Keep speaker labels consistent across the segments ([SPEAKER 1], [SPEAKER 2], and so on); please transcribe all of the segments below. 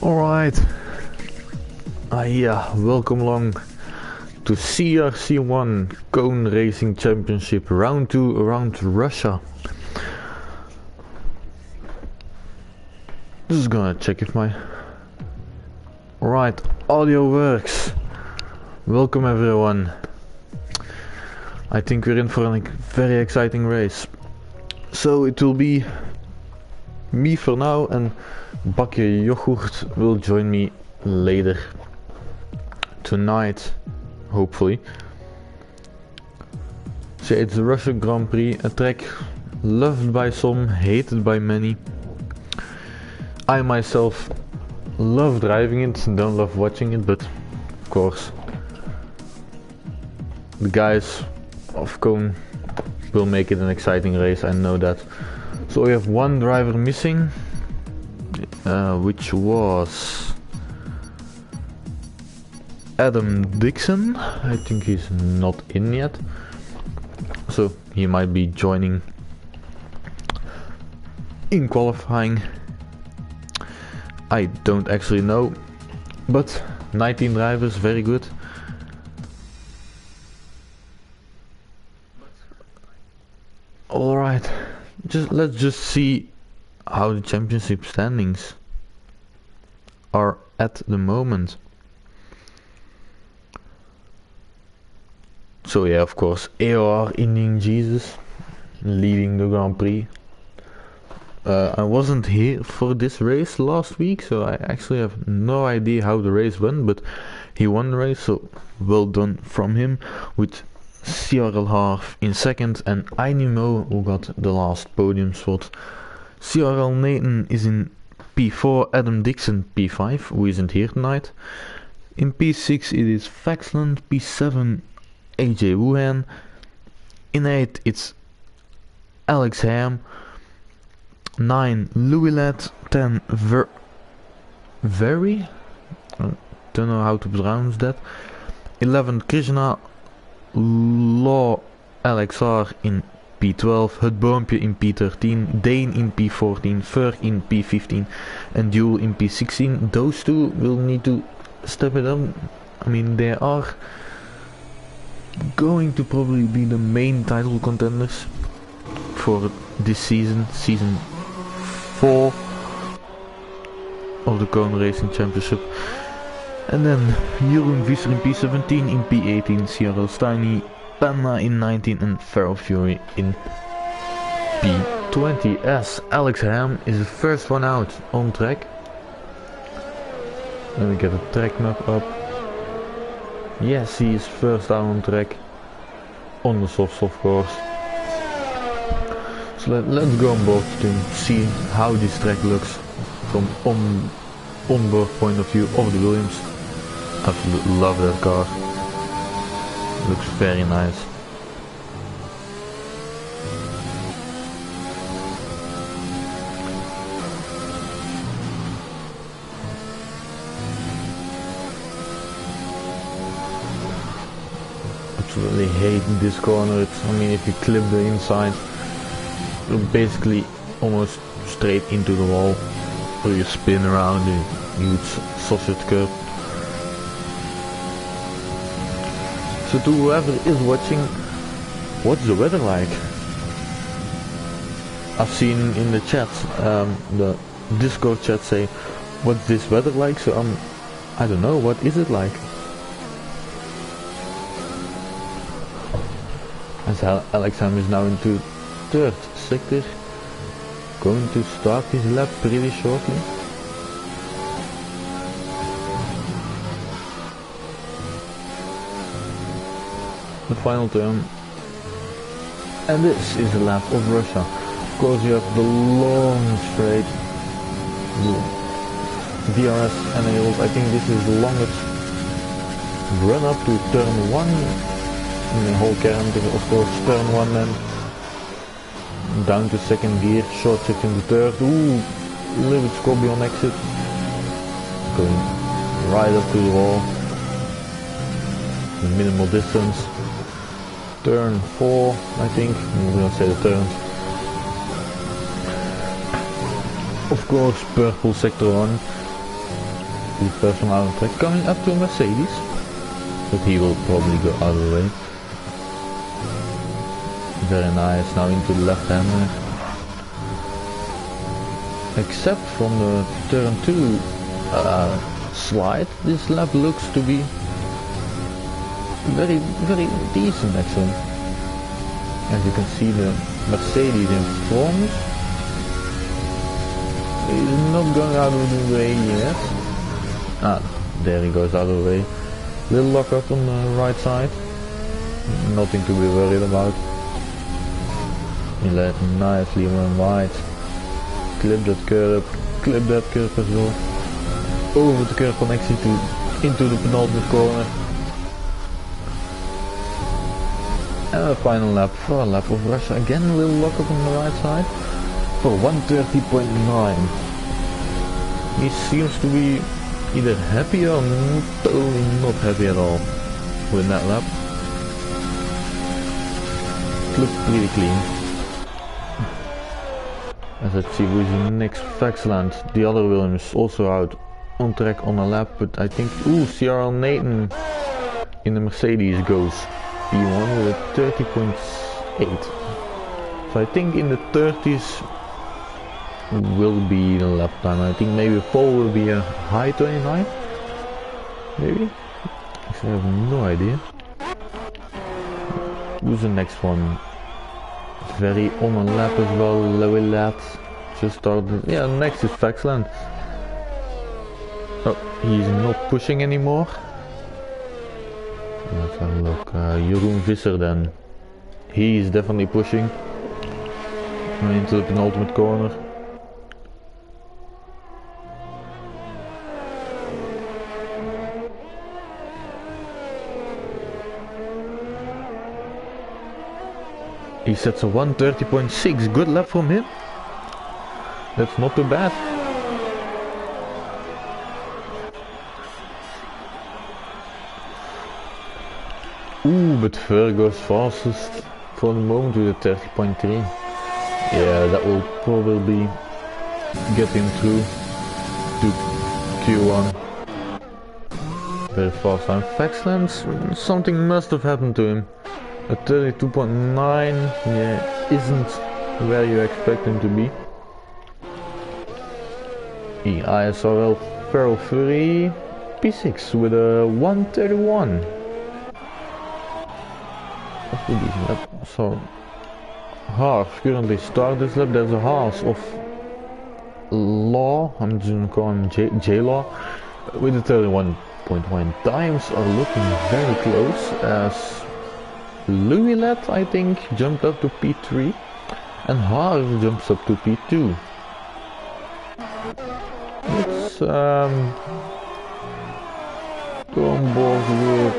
[SPEAKER 1] Alright, yeah, welcome along to CRC I Cone Racing Championship Round 2 around Russia. Just gonna check if my audio works. Welcome everyone. I think we're in for a very exciting race. So it will be me for now, and Bakje Yoghurt will join me later tonight, hopefully. So it's the Russian Grand Prix, a track loved by some, hated by many. I myself love driving it, don't love watching it, but of course the guys of Cone will make it an exciting race, I know that. So we have one driver missing, which was Adam Dixon. I think he's not in yet, so he might be joining in qualifying. I don't actually know, but 19 drivers, very good. Alright, let's just see how the championship standings are at the moment. So yeah, of course, AOR Indian Jesus leading the Grand Prix. I wasn't here for this race last week, so I actually have no idea how the race went, but he won the race, so well done from him, with CRL Half in second and Ainimo who got the last podium spot. CRL Nathan is in P4, Adam Dixon P5, who isn't here tonight. In P6 it is Faxland, P7 AJ Wuhan. In 8 it's Alex Ham, 9 Louis Led, 10 Very, don't know how to pronounce that, 11 Krishna Law LXR in P12, Het Boompje in P13, Dane in P14, Ferg in P15 and Duel in P16. Those two will need to step it up. I mean, they are going to probably be the main title contenders for this season, season 4 of the Cone Racing Championship. And then Jeroen Visser in P17, in P18 CRL Steiny, Panda in 19 and Feral Fury in P20, as Alex Ham is the first one out on track. Let me get a track map up. Yes, he is first out on track on the soft course. So let's go on board to see how this track looks from on-board point of view of the Williams. Absolutely love that car. Looks very nice. Absolutely hate this corner. I mean, if you clip the inside, you're basically almost straight into the wall, or you spin around a huge sausage curve. So to whoever is watching, what's the weather like? I've seen in the chat, the Discord chat, say, what's this weather like? So I don't know, what is it like? As Alex Ham is now into third sector, going to start his lap pretty shortly. The final turn, and this is the lap of Russia. Of course you have the long straight, DRS enabled. I think this is the longest run up to turn 1 in the whole calendar. Of course turn 1 then down to second gear, short shift into third. Ooh, a little bit scobby on exit, going right up to the wall, minimal distance. Turn 4, I think, I'm gonna say the turn. Of course, purple sector 1. the person out of track, coming up to a Mercedes, but he will probably go out of the way. Very nice, now into the left hander. Except from the turn 2 slide, this lap looks to be very decent actually. As you can see, the Mercedes in front is not going out of the way yet. Ah, there he goes out of the way. Little lock up on the right side. Nothing to be worried about. He let nicely run wide. Clip that curb as well. Over the curb connection into the penultimate corner. And a final lap for a lap of Russia. Again a little lock up on the right side for 130.9. He seems to be either happy or totally not happy at all with that lap. It looks pretty clean. As let's see who's in the next Vaxland. The other Williams also out on track on a lap, but I think CRL Nathan in the Mercedes goes P1 with a 30.8. So I think in the 30s will be the lap time. I think maybe Paul will be a high 29, maybe. Actually, I have no idea. Who's the next one? Very on a lap as well, Louis Lad just started. Yeah, next is Vaxland. Oh, he's not pushing anymore. Let's have a look. Jeroen Visser then. He's definitely pushing into the penultimate corner. He sets a 130.6, good lap from him. That's not too bad. But Ver goes fastest for the moment with a 30.3. Yeah, that will probably get him through to Q1. Very fast time. Vaxland, something must have happened to him. A 32.9, yeah, isn't where you expect him to be. ISRL Feral Fury P6 with a 131. That's a decent lap. So, Haas currently start this lap. There's a Haas of Law, I'm just gonna call him J-Law, with the 31.1. Times are looking very close as Louis Led, I think, jumped up to P3 and Haas jumps up to P2. It's combos with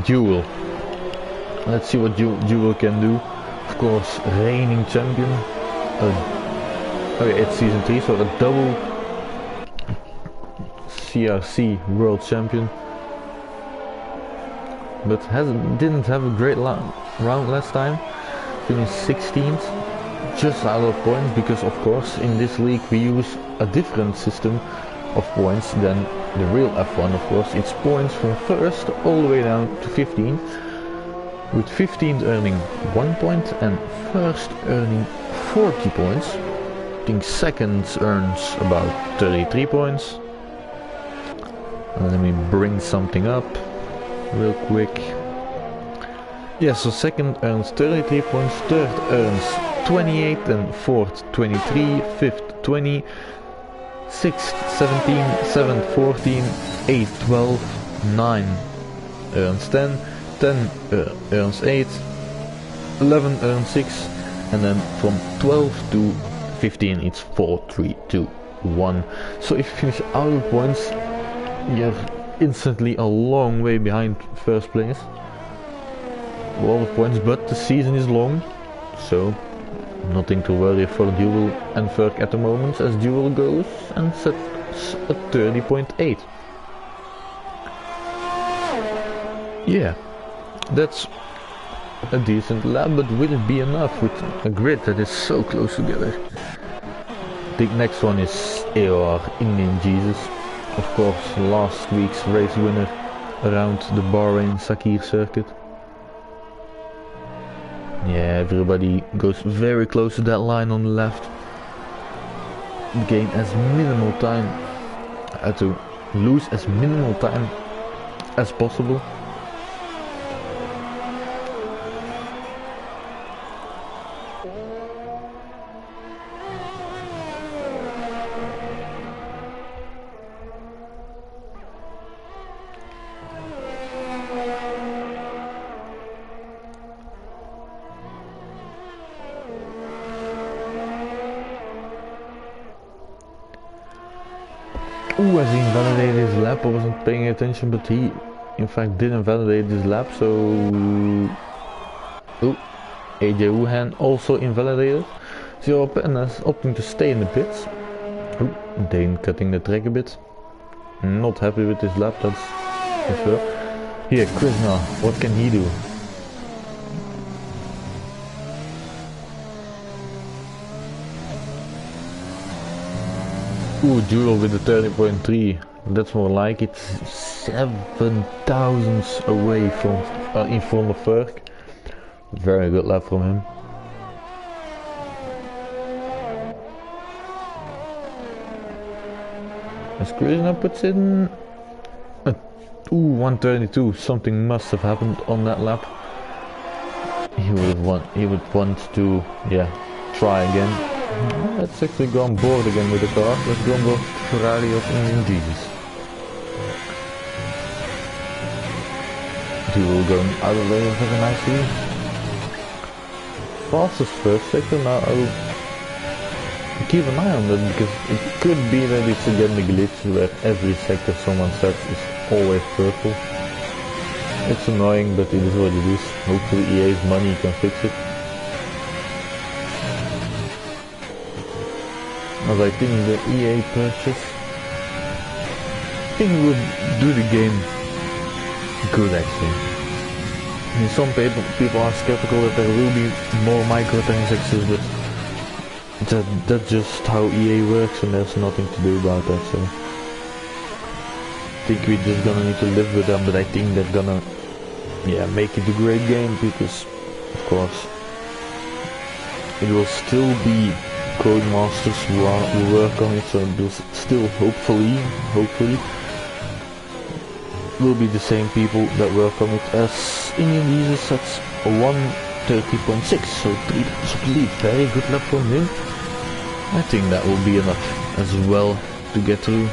[SPEAKER 1] Jewel. Let's see what Jewel can do. Of course, reigning champion. Okay, it's season 3, so a double CRC world champion. But didn't have a great round last time. Finished 16th, just out of points, because of course in this league we use a different system of points than the real F1. Of course, it's points from first all the way down to 15, with 15th earning 1 point and first earning 40 points. I think second earns about 33 points. Let me bring something up real quick. Yeah, so second earns 33 points, third earns 28, and fourth 23, fifth 20, sixth 17, seventh 14, 8, 12, 9 earns 10, 10 earns 8, 11 earns 6, and then from 12 to 15 it's 4, 3, 2, 1. So if you finish out of points, you're instantly a long way behind first place. A lot of points, but the season is long, so nothing to worry for Duel and Ferg at the moment, as Duel goes and sets a 30.8. Yeah, that's a decent lap, but will it be enough with a grid that is so close together? The next one is AOR Indian Jesus. Of course, last week's race winner around the Bahrain Sakir circuit. Yeah, everybody goes very close to that line on the left. Gain as minimal time, to lose as minimal time as possible. Ooh, as he invalidated his lap, I wasn't paying attention, but he in fact did invalidate his lap, so... Ooh, AJ Wuhan also invalidated. So Penna's opting to stay in the pits. Ooh, Dane cutting the track a bit. Not happy with his lap, that's for sure. Here, Krishna, what can he do? Ooh, duel with the 30.3. That's more like it's 7 thousandths away from in front of Ferg. Very good lap from him. As Krishna puts in a 132, something must have happened on that lap. He would want to, yeah, try again. Let's actually go on board again with the car. Let's go on board Ferrari of Indian Jesus. Duel going out of there very nicely. Fastest first sector. Now I'll keep an eye on that, because it could be that it's again the glitch where every sector someone sets is always purple. It's annoying, but it is what it is. Hopefully EA's money can fix it. As I think the EA purchase, I think it would do the game good actually. I mean, some people are skeptical that there will be more microtransactions, but that's just how EA works and there's nothing to do about that, so I think we're just gonna need to live with them, but I think they're gonna, yeah, make it a great game, because of course it will still be Codemasters who work on it, so it will still hopefully will be the same people that work on it as Indian Jesus. That's 130.6, so 3 laps of lead. Very good lap from him. I think that will be enough as well to get through.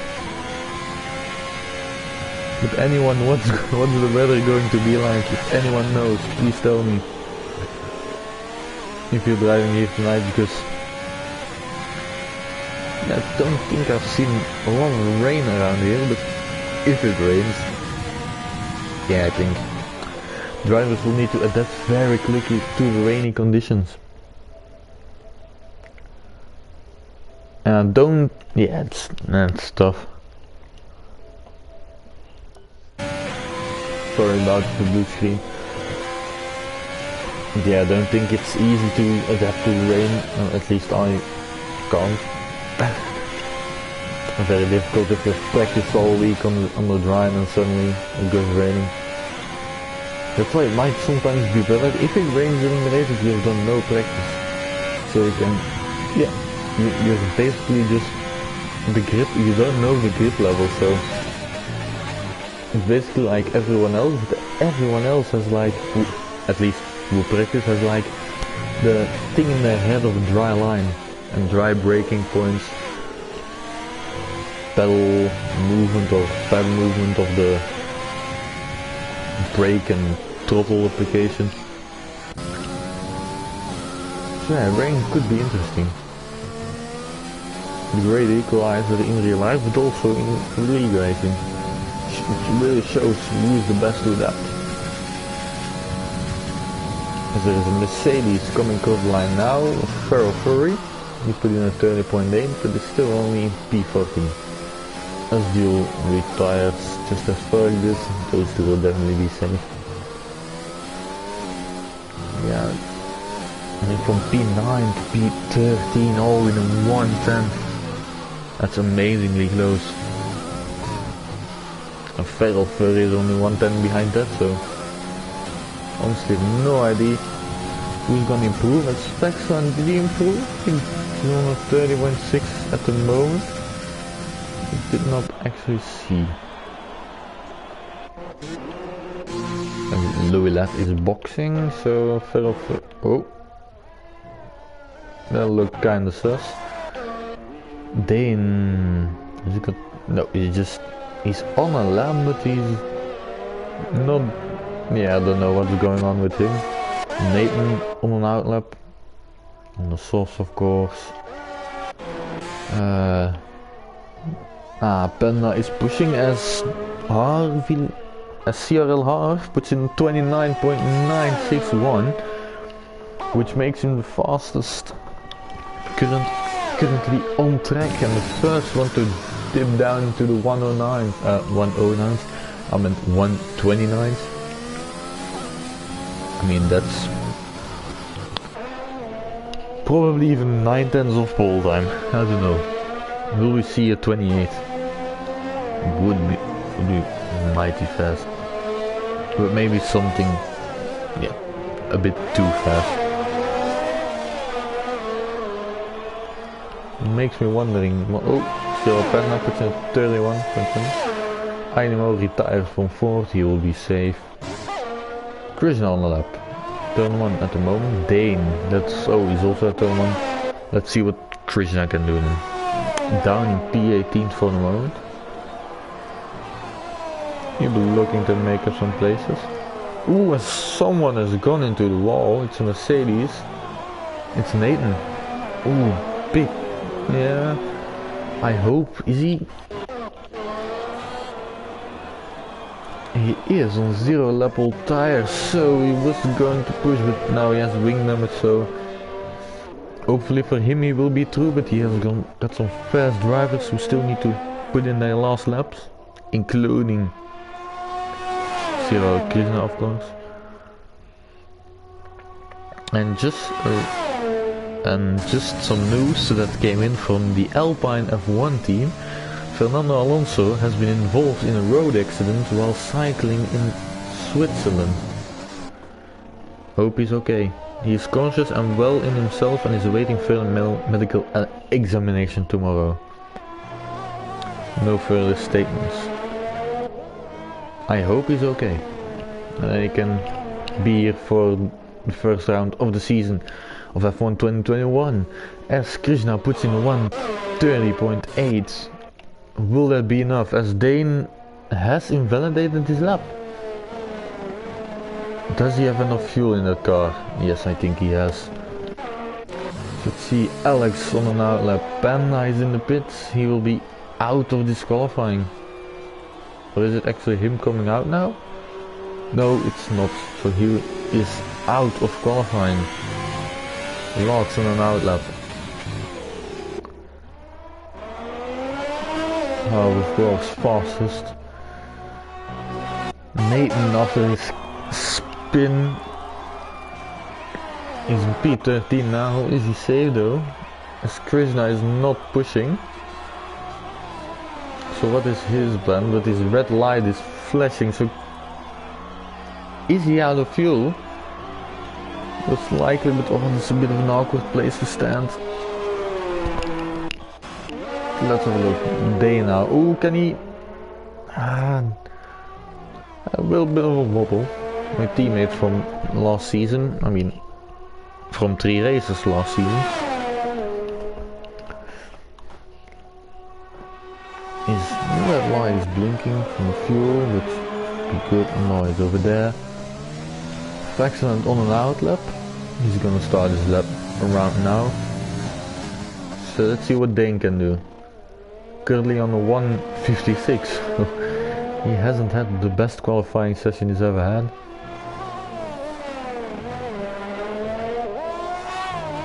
[SPEAKER 1] But anyone, what's the weather going to be like? If anyone knows, please tell me. If you're driving here tonight, because I don't think I've seen a lot of rain around here, but if it rains, yeah, I think drivers will need to adapt very quickly to the rainy conditions. And don't, yeah, it's tough. Sorry about the blue screen. Yeah, I don't think it's easy to adapt to the rain, at least I can't. Very difficult if you've practiced all week on the dry and suddenly it goes raining. That's why it might sometimes be better if it rains during the race if you've done no practice. So you can, yeah, you're basically just the grip, you don't know the grip level, so it's basically like everyone else, but everyone else has like, at least who practice, has like the thing in their head of a dry line and dry braking points, pedal movement of the brake and throttle application. So yeah, rain could be interesting. The great equalizer in real life, but also in league racing. It really shows who is the best to adapt. As there is a Mercedes coming across the line now, Ferrari. He put in a 30.8, but it's still only P14. As Duel retires just as Fergus, those two will definitely be safe. Yeah, I mean from P9 to P13 all in a 1/10. That's amazingly close. And Feral Furry is only 110 behind that, so honestly no idea who's gonna improve. As Spexland, did he improve? I think he's on a 30.6 at the moment. I did not actually see. And Louis Left is boxing, so Feral Furry. Oh, that looked kinda sus. Dane, is he got, no, he's on a lap, but he's not, yeah, I don't know what's going on with him. Nathan on an outlap, on the softs of course. Panda is pushing as Harvey, as CRL Harv puts in 29.961, which makes him the fastest currently on track, and the first one to dip down into the 109s, I meant 129s. I mean, that's probably even 9/10 of pole time, I don't know. Will we see a 28? Would be mighty fast, but maybe something, yeah, a bit too fast. Makes me wondering. Oh, still Panda puts in 31.1. Animal retires from 40, he will be safe. Krishna on the lap. Turn 1 at the moment. Dane, that's, oh, he's also at turn 1. Let's see what Krishna can do then. Down in P18 for the moment. He'll be looking to make up some places. Ooh, and someone has gone into the wall. It's a Mercedes. It's Nathan. Ooh, big. Yeah, I hope, is he? He is on 0 lap old tires, so he was going to push, but now he has wing numbers, so hopefully for him he will be through, but he has got some fast drivers who still need to put in their last laps, including Cyril Krishna of course. And just some news that came in from the Alpine F1 team. Fernando Alonso has been involved in a road accident while cycling in Switzerland. Hope he's okay. He is conscious and well in himself and is awaiting further medical examination tomorrow. No further statements. I hope he's okay. And then he can be here for the first round of the season of F1 2021, as Krishna puts in 130.8. Will that be enough, as Dane has invalidated his lap? Does he have enough fuel in that car? Yes, I think he has. Let's see, Alex on an outlap. Panda is in the pits. He will be out of disqualifying. Or is it actually him coming out now? No, it's not. So he is out of qualifying. Lots on an outlap. Oh, of course, fastest. Nathan after his spin is in P13 now. Is he safe though? As Krishna is not pushing. So what is his plan? But his red light is flashing, so is he out of fuel? Most likely, but oh, it's a bit of an awkward place to stand. Let's have a look. Day now. Ooh, can he? A little bit of a wobble. My teammate from last season. I mean, from 3 races last season. His red light is blinking from the fuel, but be good noise over there. Excellent on an outlap. He's gonna start his lap around now. So let's see what Dane can do. Currently on the 156. He hasn't had the best qualifying session he's ever had.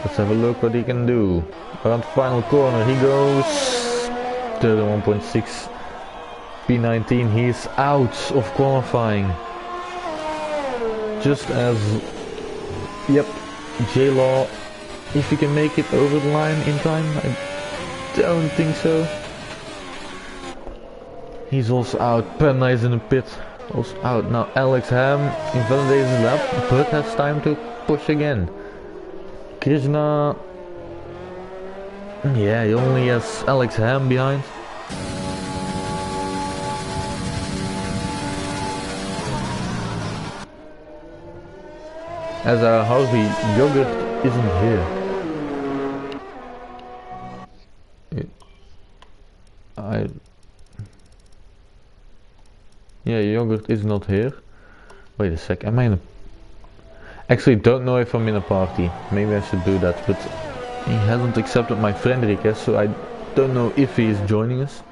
[SPEAKER 1] Let's have a look what he can do. Around final corner he goes. 31.6. P19, he is out of qualifying. Just as, yep, J-Law, if he can make it over the line in time, I don't think so. He's also out. Penna is in the pit. Also out. Now Alex Ham invalidates his lap, but has time to push again. Krishna... Yeah, he only has Alex Ham behind. As Harvey Yogurt isn't here. Yeah, Yogurt is not here. Wait a sec, am I in a... Actually, don't know if I'm in a party. Maybe I should do that, but he hasn't accepted my friend request, so I don't know if he is joining us.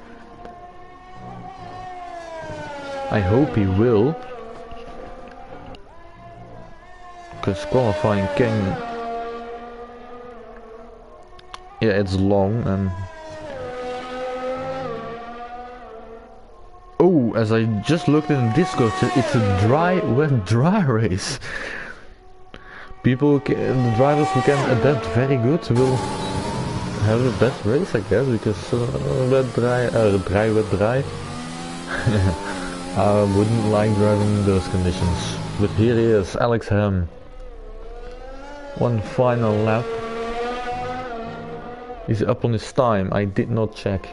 [SPEAKER 1] I hope he will. Because qualifying can... Yeah, it's long and... Oh, as I just looked in the Discord, it's a dry, wet, dry race. People, the drivers who can adapt very good will have the best race, I guess, because wet, dry, dry, wet, dry. I wouldn't like driving in those conditions. But here he is, Alex Ham. One final lap. He's up on his time, I did not check.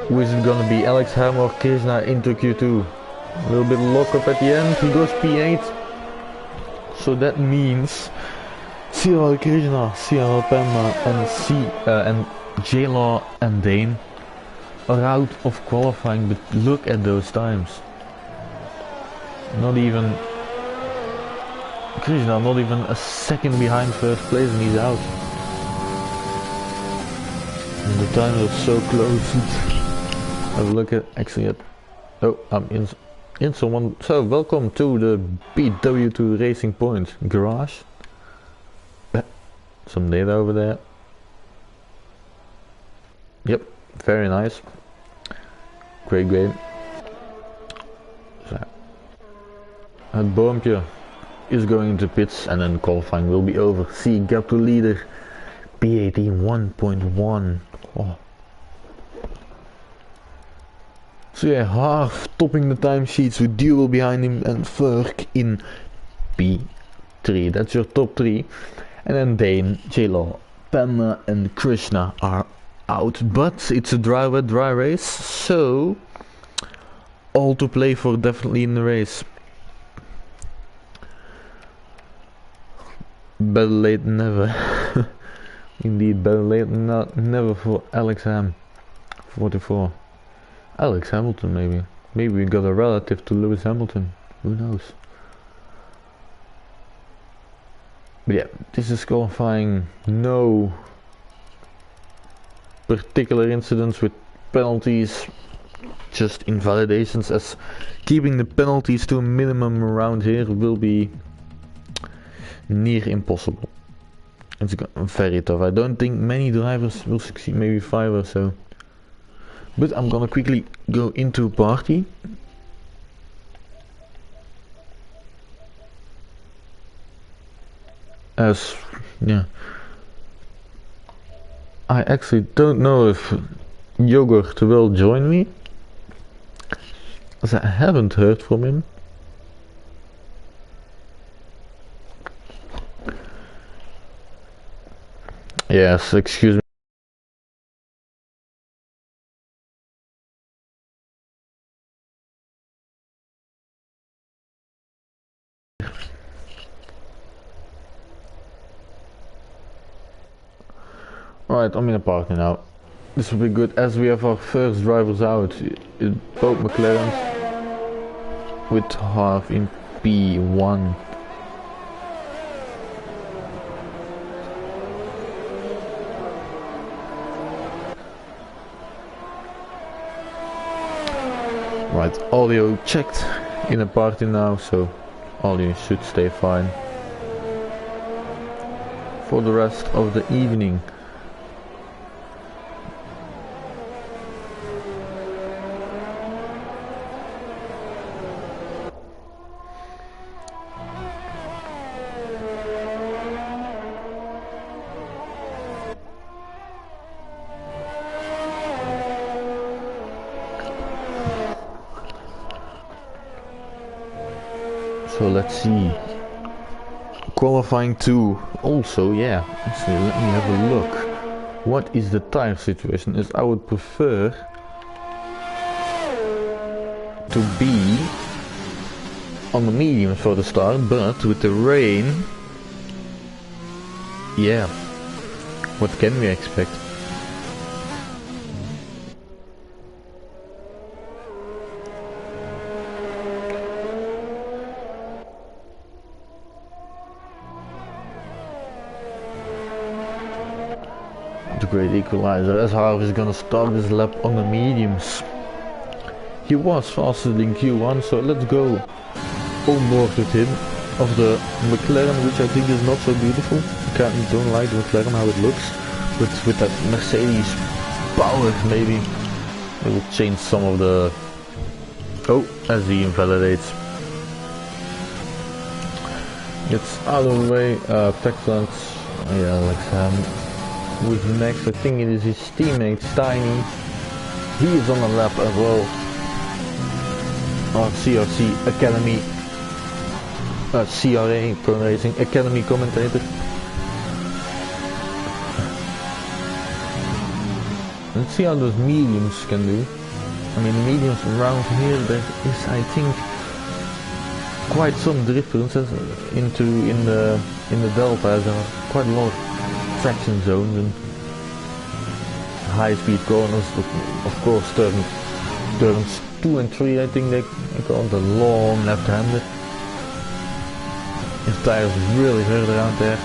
[SPEAKER 1] Who is it gonna be, Alex Ham or Krishna into Q2? A little bit lock up at the end, he goes P8. So that means CRL Krishna, CRL Pemma and J-Law and Dane are out of qualifying, but look at those times. Not even Krishna, not even a second behind first place and he's out. And the time was so close. Have a look at, actually at, oh, I'm in someone, so welcome to the BW2 Racing Point garage. Some data over there. Yep, very nice. Great game. So, het boompje is going into pits and then qualifying will be over. See, gap to leader, P18 1.1. Oh. So yeah, half topping the timesheets with Duel behind him and Ferk in P3. That's your top 3. And then Dane, J-Law, Pemma and Krishna are out. But it's a dry wet dry race, so all to play for definitely in the race. Better late than never. Indeed, better late than never for Alex Ham. 44. Alex Hamilton maybe. Maybe we got a relative to Lewis Hamilton. Who knows? But yeah, this is qualifying. No particular incidents with penalties. Just invalidations, as keeping the penalties to a minimum around here will be near impossible. It's very tough. I don't think many drivers will succeed, maybe 5 or so. But I'm gonna quickly go into party. As, yeah. I actually don't know if Yogurt will join me, as I haven't heard from him. Yes, excuse me. Alright, I'm in a party now. This will be good as we have our first drivers out. Both McLarens with half in P1. Right, audio checked in a party now, so audio should stay fine for the rest of the evening. So let's see. Qualifying 2. Also, yeah. Actually, let me have a look. What is the tire situation? Is I would prefer to be on the medium for the start, but with the rain, yeah, what can we expect? The great equalizer, as Harv is gonna start his lap on the mediums. He was faster than Q1, so let's go on board with him. Of the McLaren, which I think is not so beautiful. Don't like the McLaren how it looks, but with that Mercedes power, maybe it will change some of the. Oh, as he invalidates. Gets out of the way. Texlands, yeah, Alexander. Who's next? I think it is his teammate Steiny. He is on the lap as well. Our CRC Academy, CRA Pro Racing Academy commentator. Let's see how those mediums can do. I mean, the mediums around here, there is, I think, quite some differences in the delta. There are quite a lot of traction zones and high-speed corners. Of course, turns 2 and 3, I think they call the long left-hander. His tires really hurt around there.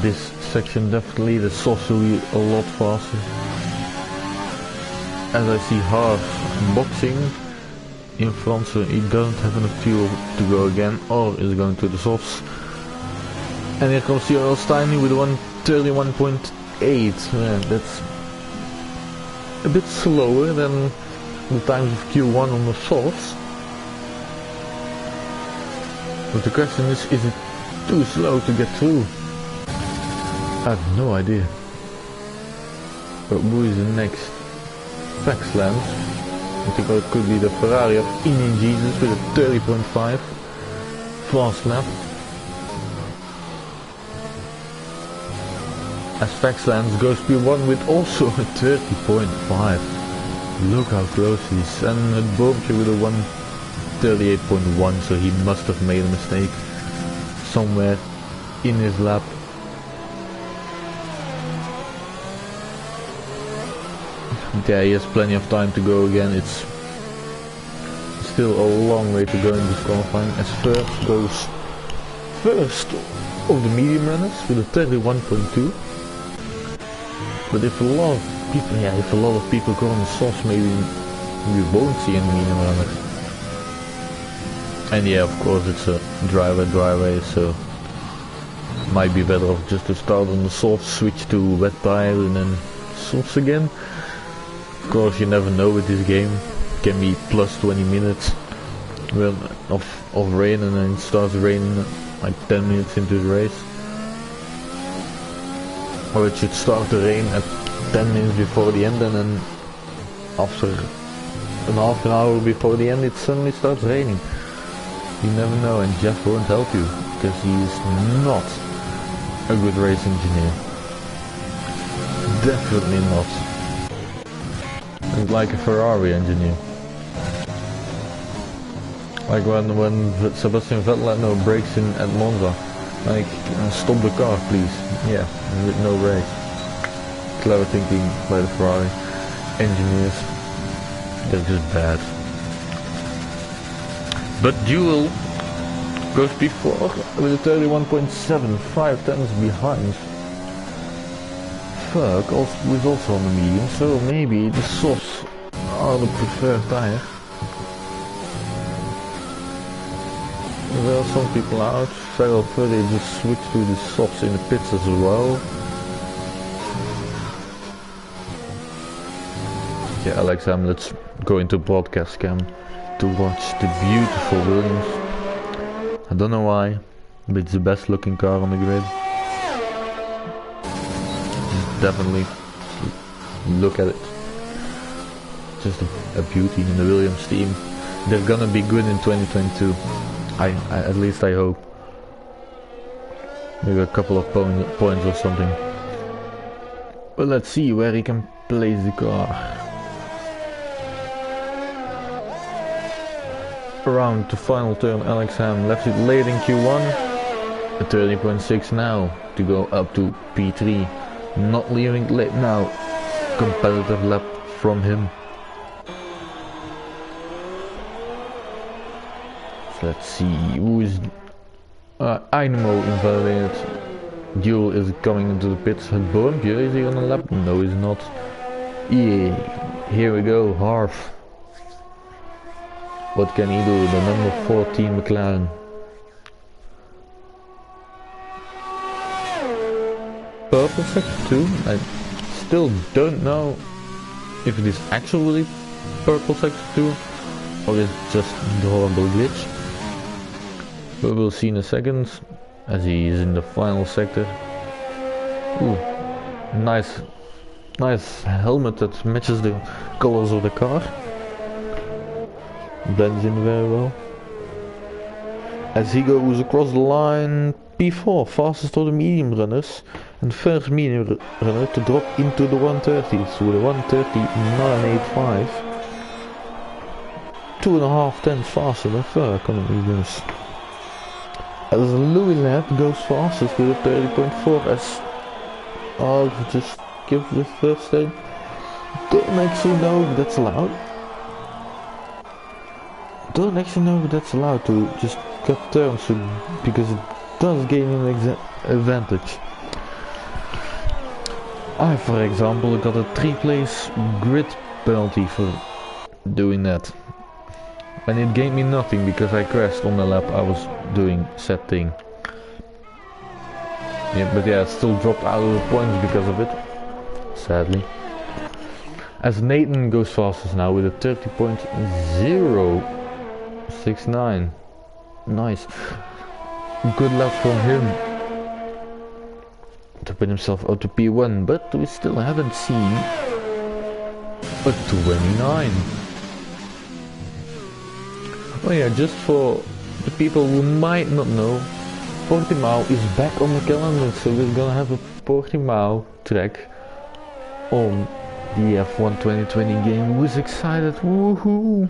[SPEAKER 1] This section definitely, the softs will be a lot faster. As I see Harv boxing in front, so he doesn't have enough fuel to go again, or is going to the softs. And here comes CRL Steiny with 1:31.8. That's a bit slower than the times of Q1 on the softs. But the question is it too slow to get through? I have no idea. But who is the next? Texlands. I think it could be the Ferrari of Indian Jesus with a 30.5 fast lap. As Texlands goes P1 with also a 30.5. Look how close he is. And Bobke with a 138.1, so he must have made a mistake somewhere in his lap. Yeah, he has plenty of time to go again. It's still a long way to go in this qualifying. As first goes first of the medium runners with a 31.2. But if a lot of people go on the softs, maybe we won't see any medium runners. And yeah, of course it's a driver race, so might be better off just to start on the softs, switch to wet tire and then softs again. Of course, you never know with this game. It can be plus 20 minutes of rain, and then it starts raining like 10 minutes into the race. Or it should start to rain at 10 minutes before the end, and then after half an hour before the end it suddenly starts raining. You never know, and Jeff won't help you, because he is not a good race engineer. Definitely not. He's like a Ferrari engineer. Like when Sebastian Vettel brakes in at Monza. Like, stop the car please. Yeah, with no race. Clever thinking by the Ferrari engineers. They're just bad. But Duel goes before with a 31.7, 5 tenths behind. Ferg was also on the medium, so maybe the softs are the preferred tire. There are some people out. Ferrell further just switched to the softs in the pits as well. Yeah, Alex, let's go into broadcast cam. to watch the beautiful Williams. I don't know why, but it's the best looking car on the grid. Definitely look at it. Just a beauty in the Williams team. They're gonna be good in 2022. At least I hope. Maybe a couple of points or something. But let's see where he can place the car. Around the final turn, Alex Ham left it late in Q1. A 30.6 now to go up to P3. Not leaving it late now. Competitive lap from him. So let's see who is Dynamo invalidated. Duel is coming into the pits. Boompje, is he on the lap? No, he's not. Yeah, here we go, Harv. What can he do? The number 14 McLaren. Purple sector 2. I still don't know if it is actually purple sector 2 or is it just the horrible glitch. But we'll see in a second as he is in the final sector. Ooh, nice helmet that matches the colors of the car. Blends in very well. As he goes across the line, P4, fastest of the medium runners, and first medium runner to drop into the 130. So with a 130.985, 2.5 tenths faster than third economy runners. As Louis Lab goes fastest with a 30.4 as I'll just give the first stage. Don't actually know if that's allowed. Don't actually know if that's allowed to just cut turns because it does gain an advantage. I, for example, got a 3-place grid penalty for doing that. And it gained me nothing because I crashed on the lap I was doing said thing. Yeah, but yeah, I still dropped out of the points because of it. Sadly. As Nathan goes fastest now with a 30.069. Nice. Good luck from him to put himself out to P1, but we still haven't seen a 29. Oh yeah, just for the people who might not know, Portimao is back on the calendar, so we're gonna have a Portimao track on the F1 2020 game. Who's excited? Woohoo!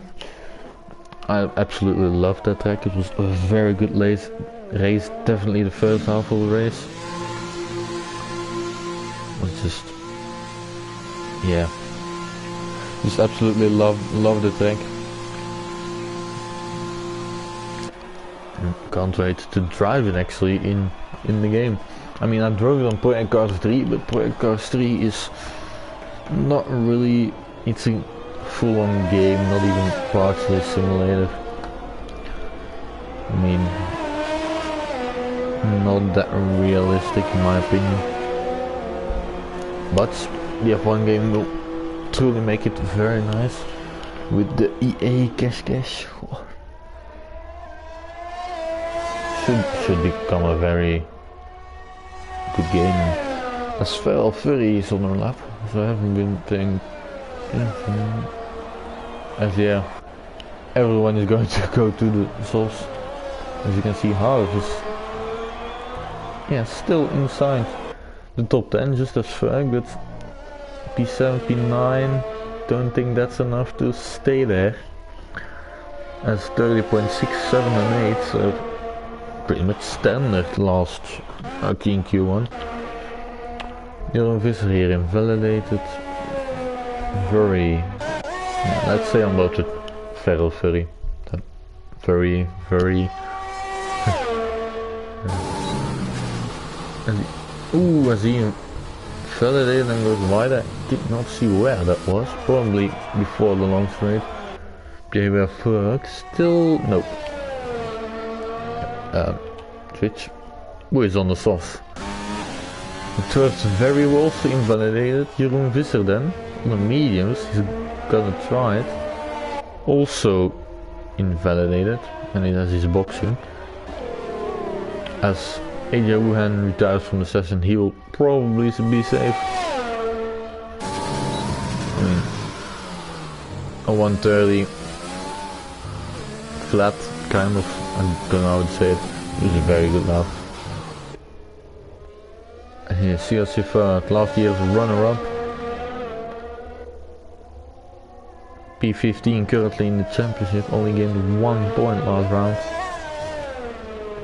[SPEAKER 1] I absolutely loved that track. It was a very good race, definitely the first half of the race. It was just, yeah, just absolutely love the track. Can't wait to drive it actually in the game. I mean, I drove it on Project Cars 3, but Project Cars 3 is not really, it's a full-on game, not even partially simulated. I mean, not that realistic in my opinion. But the F1 game will truly make it very nice with the EA cash. Should become a very good game. As well, Fury is on our lap, so I haven't been playing anything. As yeah, everyone is going to go to the source. As you can see, Harv is still inside the top 10, just as fuck, but P7, P9, don't think that's enough to stay there. As 30.67 and 8, so pretty much standard last in Q1. Jeroen Visser here invalidated. Very, let's say I'm about to feral furry. Very ooh, as he invalidated and goes wide. I did not see where that was. Probably before the long straight. Behavior fuck. Still nope. Twitch, who is on the soft. The turf's very well also invalidated. Jeroen Visser then, on the mediums, he's gonna try it. Also, invalidated, and it has his boxing. As AJ Wuhan retires from the session, he will probably be safe. I mean, a 130 flat, kind of, I don't know how to say it. It was a very good lap. And here, CRC I last year's runner-up. P15 currently in the championship, only gained 1 point last round,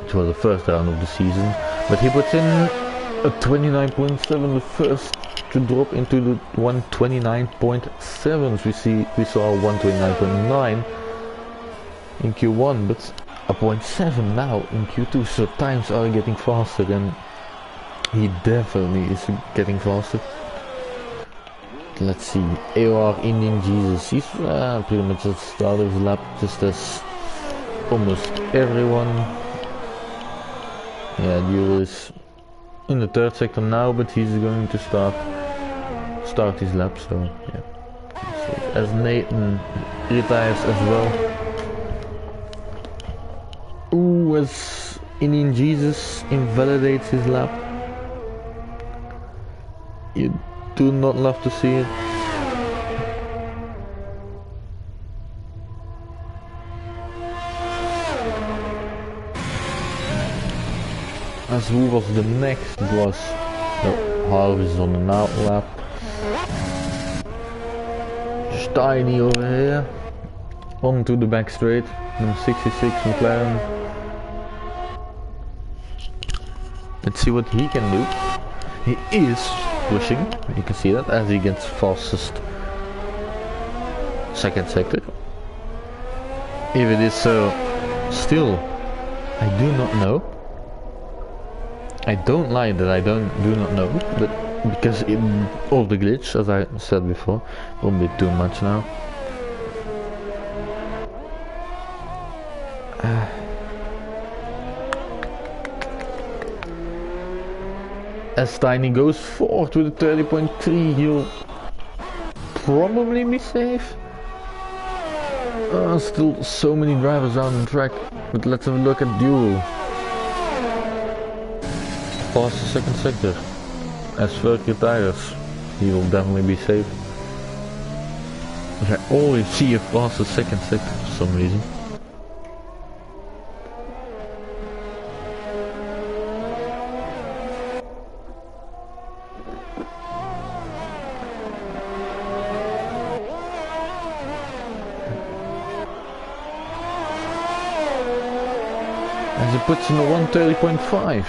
[SPEAKER 1] which was the first round of the season. But he puts in a 29.7, the first to drop into the 129.7s. We saw 129.9 in Q1, but a 0.7 now in Q2. So times are getting faster, and he definitely is getting faster. Let's see, AOR Indian Jesus, he's pretty much at the start of his lap, just as almost everyone. Yeah, Duel is in the 3rd sector now, but he's going to start his lap, so yeah. As Nathan retires as well. Ooh, as Indian Jesus invalidates his lap. You do not love to see it. As who was the next? It was Harvey is on the now lap. Steiny over here. On to the back straight. Number 66 McLaren. Let's see what he can do. He is pushing, you can see that, as he gets fastest 2nd sector. If it is so, still, I do not know. I don't lie that I do not know, but because of the glitch, as I said before, a bit too much now. As Tiny goes forward with a 30.3, he'll probably be safe. Still so many drivers on the track, but let's have a look at Duel. Past the 2nd sector. As Ferg retires, he will definitely be safe. But I always see a past the 2nd sector for some reason. As he puts in a 130.5.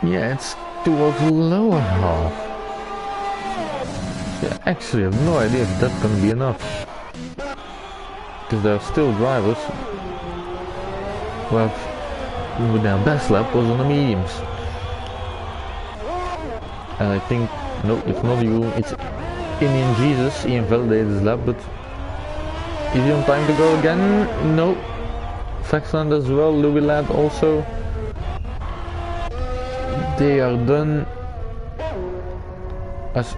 [SPEAKER 1] Yeah, it's towards the lower half. Yeah, actually I have no idea if that's gonna be enough. Because there are still drivers who have, with their best lap was on the mediums. And I think, no, it's not you, it's Indian Jesus. He invalidated his lap, but is he on time to go again? No. Faxland as well, Louis Ladd also. They are done. As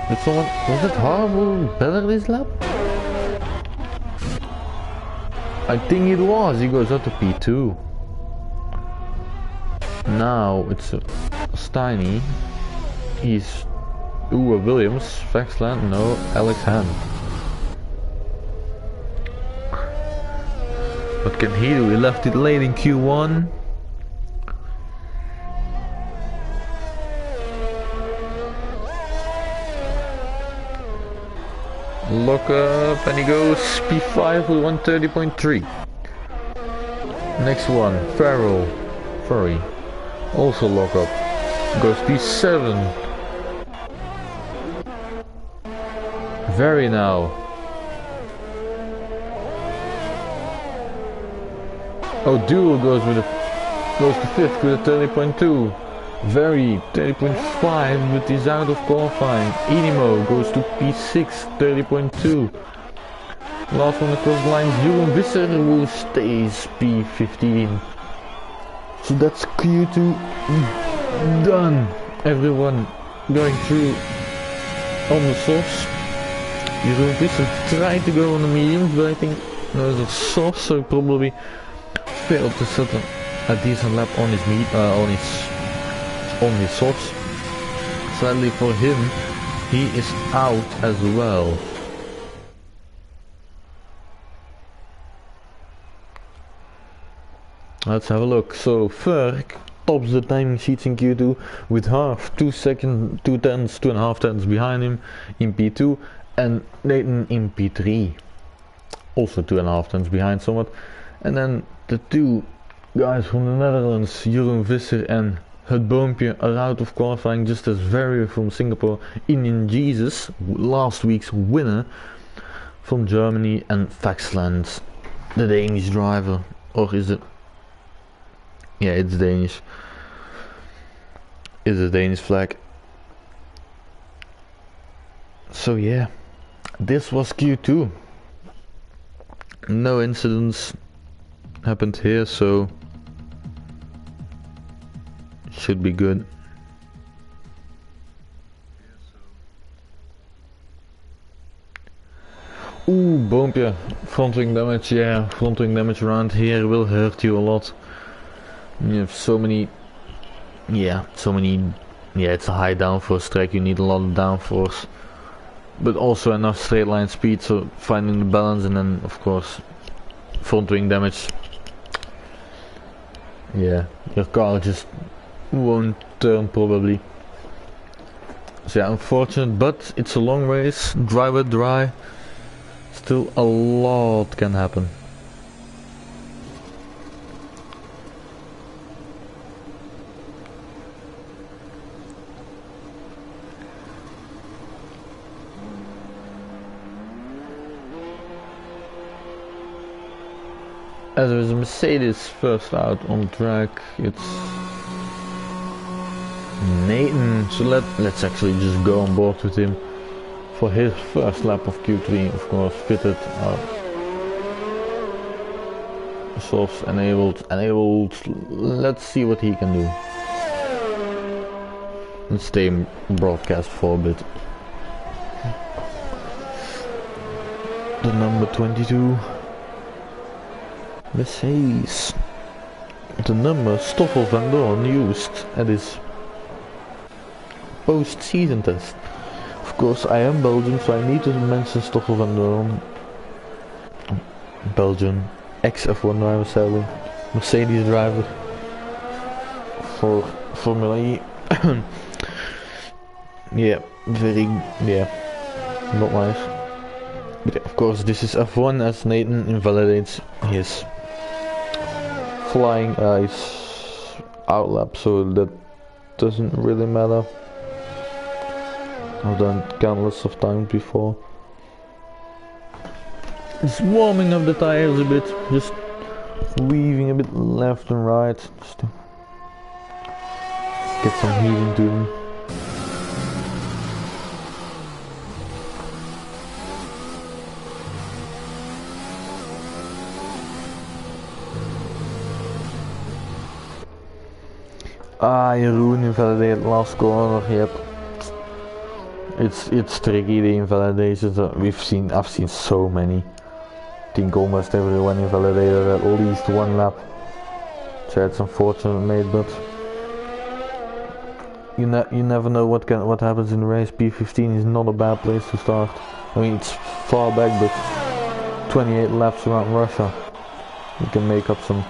[SPEAKER 1] did someone, was it Harvey better this lap? I think it was. He goes out to P2. Now it's Steiny. He's Williams, Faxland, no, Alex Hand. What can he do? He left it late in Q1. Lock up, and he goes P5 with 130.3. Next one, Furry. Also lock up. Goes P7. Very now. Oh, Duel goes to 5th with a 30.2. Very 30.5, but he's out of qualifying. Inimo goes to P6, 30.2. Last one across the line, Jeroen Visser, who stays P15. So that's Q2 done. Everyone going through on the softs. Jeroen Visser tried to go on the mediums, but I think No, it's soft, so probably failed to set a decent lap on his on his softs. Sadly for him, he is out as well. Let's have a look. So Ferg tops the timing sheets in Q2 with half 2 seconds, 2 tenths, 2.5 tenths behind him in P2, and Nathan in P3 also 2.5 tenths behind somewhat. And then the two guys from the Netherlands, Jeroen Visser and Het Boompje, are out of qualifying, just as Verrier from Singapore, Indian Jesus, last week's winner from Germany, and Vaxland, the Danish driver, or is it? Yeah, it's Danish. It's a Danish flag. So yeah, this was Q2. No incidents happened here, so should be good. Ooh, Boompje, front wing damage. Yeah, front wing damage around here will hurt you a lot. You have so many, yeah, it's a high downforce track, you need a lot of downforce, but also enough straight line speed, so finding the balance, and then of course front wing damage. Yeah, your car just won't turn probably. So yeah, unfortunate, but it's a long race, dry with dry, still a lot can happen. As there is a Mercedes first out on track, it's Nathan, so let's actually just go on board with him for his first lap of Q3, of course, fitted, softs enabled, let's see what he can do. Let's stay in broadcast for a bit. The number 22. Mercedes. The number Stoffel van Doorn used at his post-season test. Of course, I am Belgian, so I need to mention Stoffel van Doorn. Belgian, ex-F1 driver, sadly. Mercedes driver for Formula E. Yeah, not nice. But yeah, of course, this is F1, as Nathan invalidates his flying ice outlap, so that doesn't really matter. I've done countless of times before. Just warming up the tires a bit, just weaving a bit left and right, just to get some heat into them. Jeroen invalidated last corner. Yep, it's tricky, the invalidations. I've seen so many. I think almost everyone invalidated at least one lap. So it's unfortunate, mate, but you never know what happens in the race. P15 is not a bad place to start. I mean, it's far back, but 28 laps around Russia, you can make up some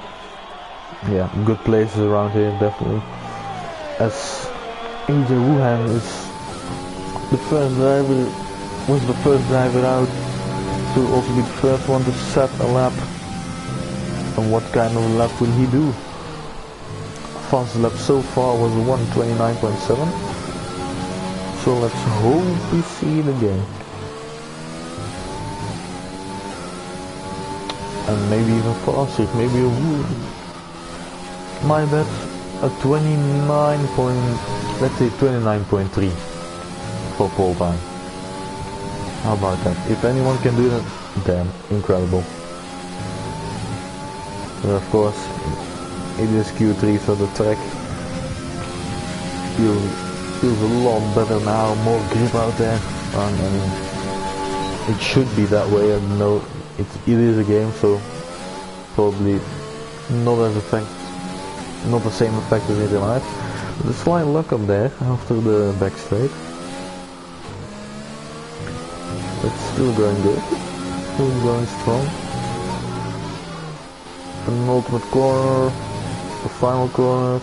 [SPEAKER 1] good places around here, definitely. As AJ Wuhan was the first driver out, to also be the first one to set a lap. And what kind of lap will he do? Fastest lap so far was 1:29.7. So let's hope we see it again. And maybe even faster, maybe a Wu. My bet, a 29.3 for pole time. How about that? If anyone can do that, damn, incredible. But of course, it is Q3, so the track feels a lot better now, more grip out there. I mean, it should be that way, and it is a game, so probably not not the same effect as in real life. But a slight lock up there after the back straight. But still going good. Still going strong. Penultimate corner. The final corner.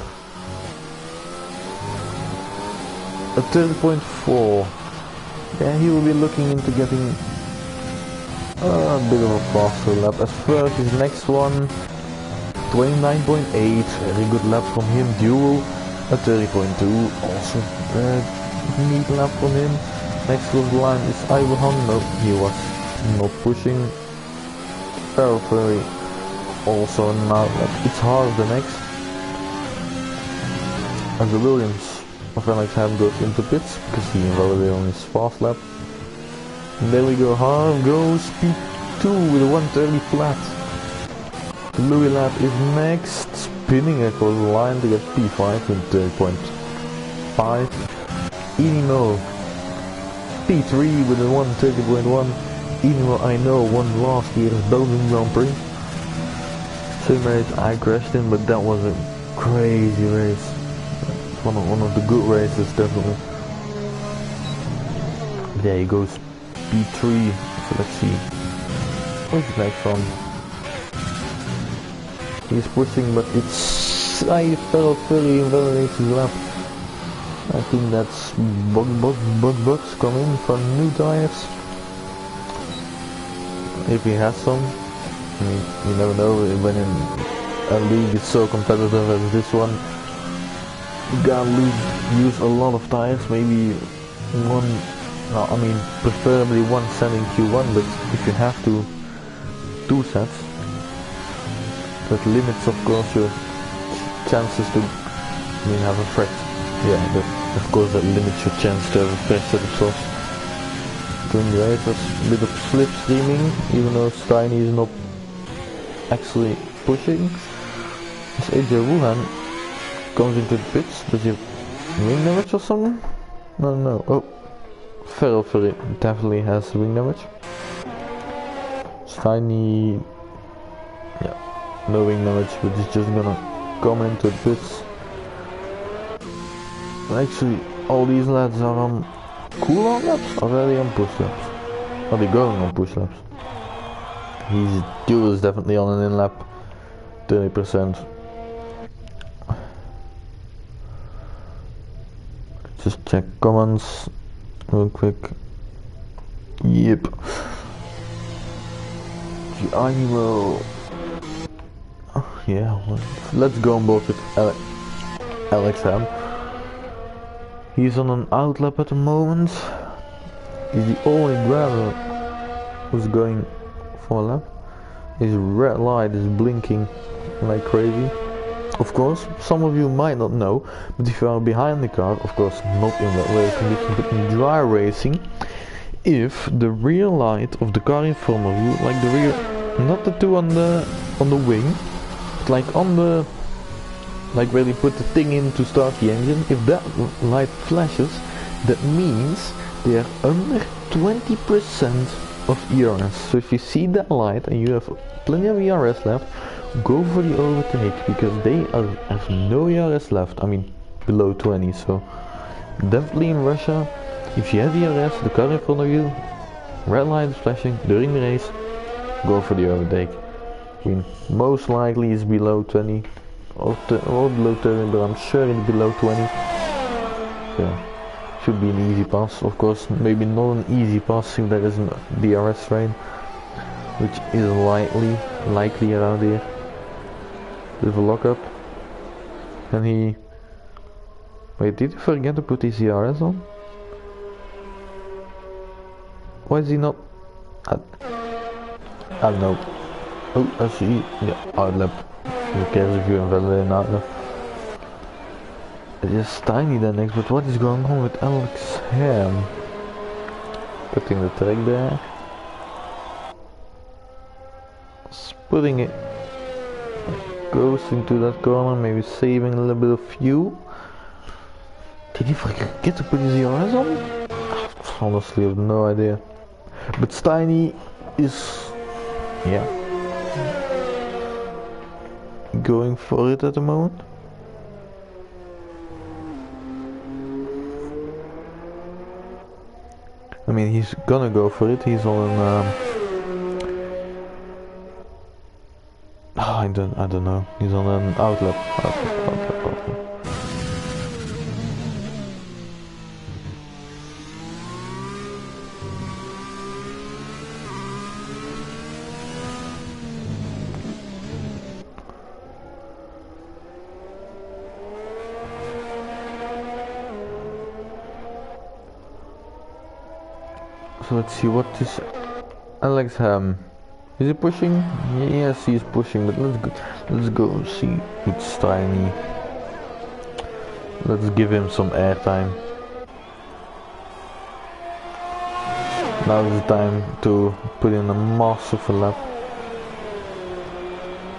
[SPEAKER 1] A 30.4. Yeah, he will be looking into getting a bit of a faster lap. As first, his next one, 29.8. Very good lap from him. Duel, a 30.2. Also a neat lap from him. Next was the line is I Round. No, he was not pushing. Very also an outlet. It's hard the next. And the Williams of Alex Ham goes into pits because he invalidated on his fast lap. And there we go, Harv goes P2 with a 130 flat. The Louis lap is next, spinning across the line to get P5 with 30.5. Inimo P3 with a 130.1. Inimo I know won last year's Belgian Grand Prix. Same race I crashed in, but that was a crazy race. One of the good races, definitely. There he goes, P3. So let's see. What's the next one? He's pushing, but I felt very invalidated his lap. I think that's bugs coming from new tires. If he has some. I mean, you never know when in a league is so competitive as this one. You gotta use a lot of tires, maybe one, no, I mean preferably one set in Q1, but if you have to, 2 sets. That limits of course your chances to have a fresh, yeah, of course that limits your chance to have a fresh set of softs. During the race was a bit of slipstreaming, even though Steiny is not actually pushing. As AJ Wuhan comes into the pits. Does he wing damage or something? No. Oh, Ferrari definitely has wing damage. Steiny, yeah, no wing damage, but he's just gonna come into the pits. Actually, all these lads are on cooldown laps, or are they on push laps? Are they going on push laps? His duel is definitely on an in lap, 30%. Just check comments real quick. Yep. I will. Yeah, well, let's go on board with Alex Ham. He's on an out lap at the moment. He's the only driver who's going for a lap. His red light is blinking like crazy. Of course, some of you might not know, but if you are behind the car, of course not in that way condition, but in dry racing, if the rear light of the car in front of you, like the rear, not the two on the wing, but like on the, like where you put the thing in to start the engine, if that light flashes, that means they are under 20% of ERS. So if you see that light and you have plenty of ERS left, go for the overtake, because they have no ERS left, I mean below 20, so definitely in Russia, if you have ERS, the car in front of you, red light is flashing during the race, go for the overtake. I mean, most likely is below 20, or below 30, but I'm sure it's below 20, so should be an easy pass. Of course, maybe not an easy pass if there isn't DRS train, which is likely around here. With a lockup, and he, wait, did he forget to put his CRS on? Why is he not? I don't know. Oh, I see. Yeah, outlap. Who cares if you invalidate an outlap? It is tiny then next, but what is going on with Alex Ham? Putting the track there. Putting it. Goes into that corner, maybe saving a little bit of fuel. Did he forget to put his ERS on? Honestly, I have no idea. But Steiny is Yeah. Going for it at the moment. I mean, he's gonna go for it. He's on an I don't know. He's on an outlet. So let's see what this Alex Ham. Is he pushing? Yes, he's pushing, but let's go see it's tiny. Let's give him some airtime. Now is the time to put in a massive lap.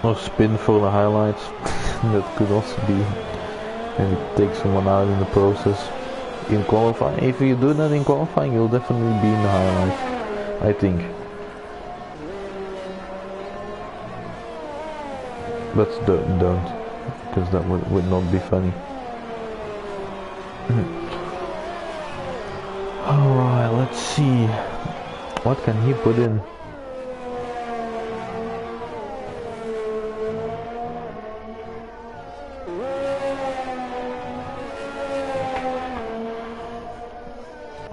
[SPEAKER 1] Or spin for the highlights. That could also be. Maybe take someone out in the process. In qualifying, if you do that in qualifying, you'll definitely be in the highlights, I think. But don't, because that would not be funny. Alright, let's see. What can he put in?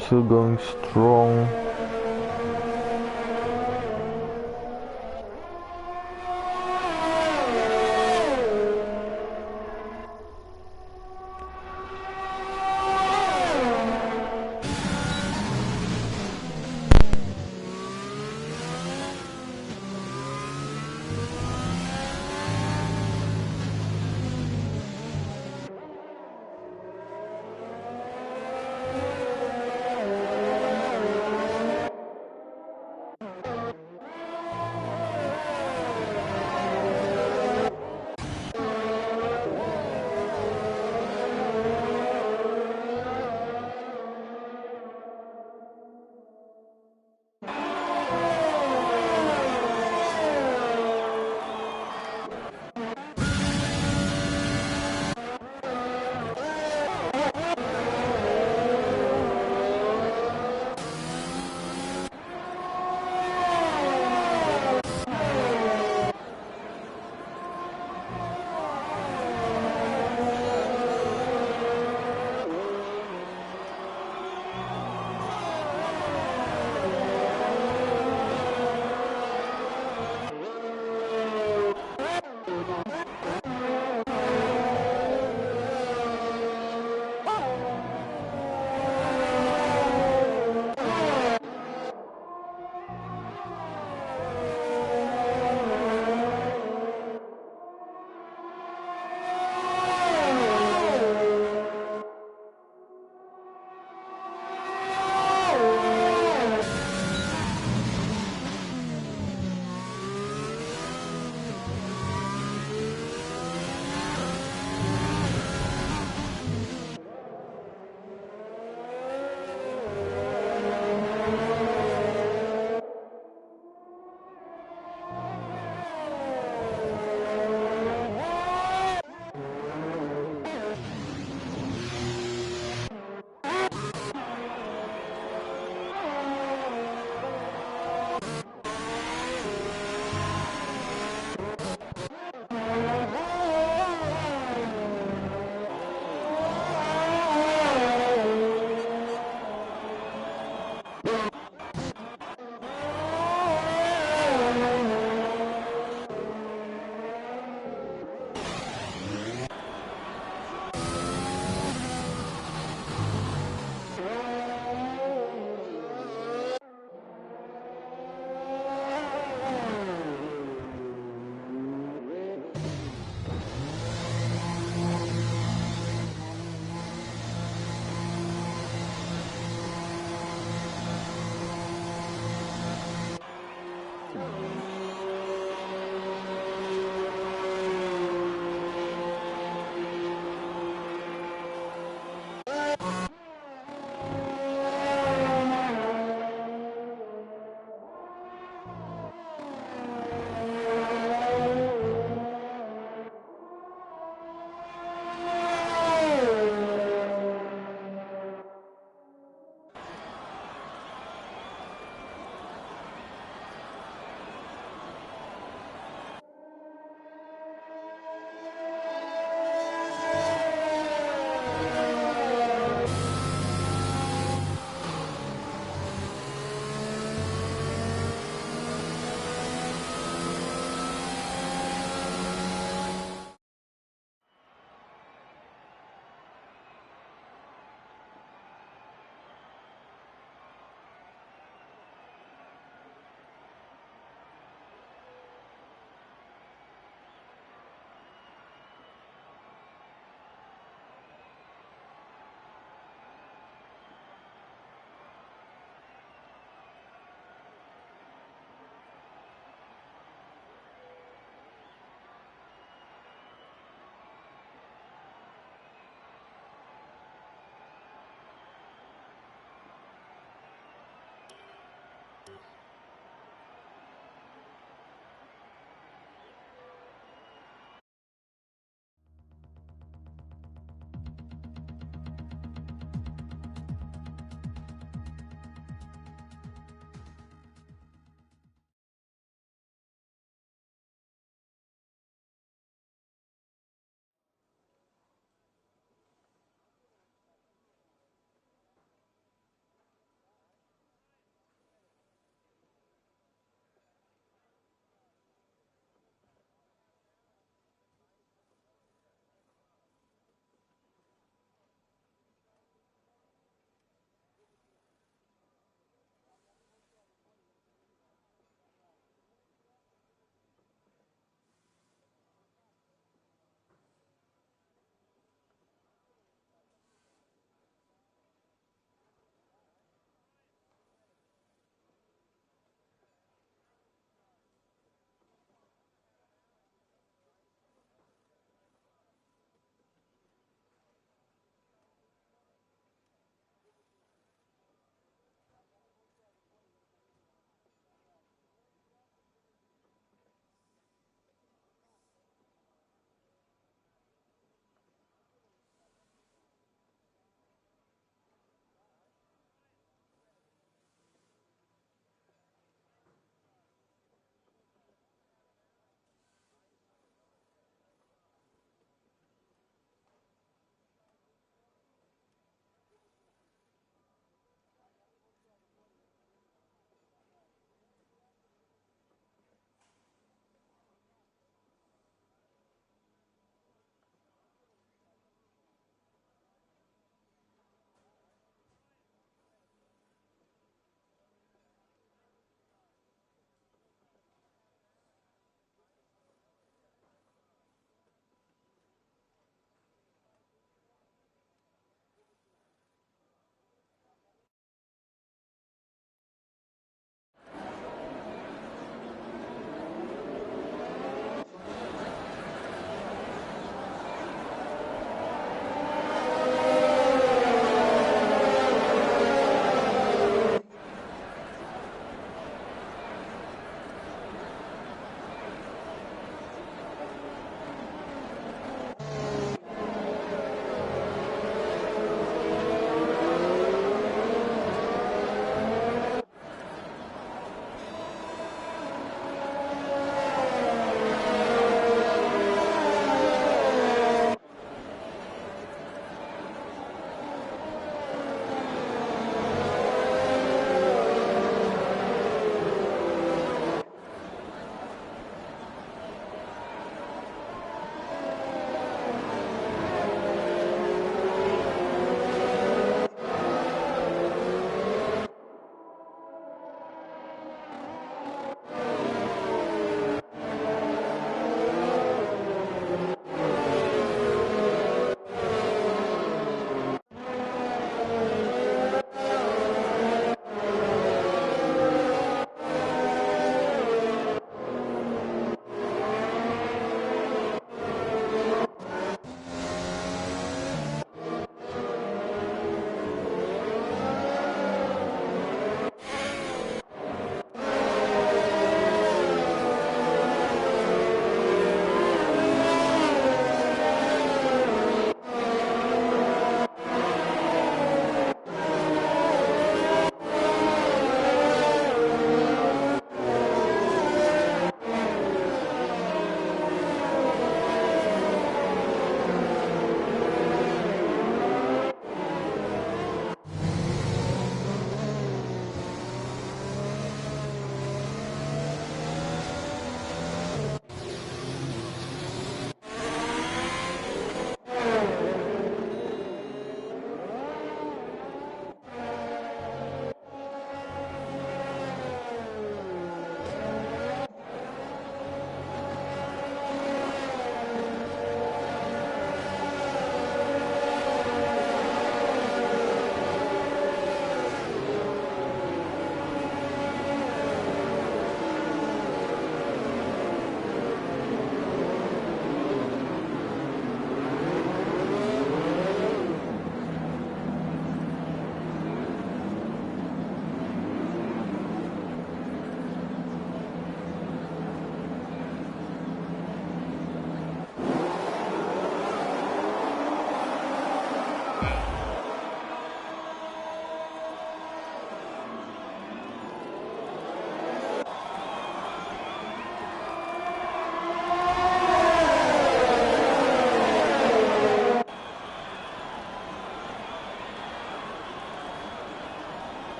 [SPEAKER 1] Still going strong.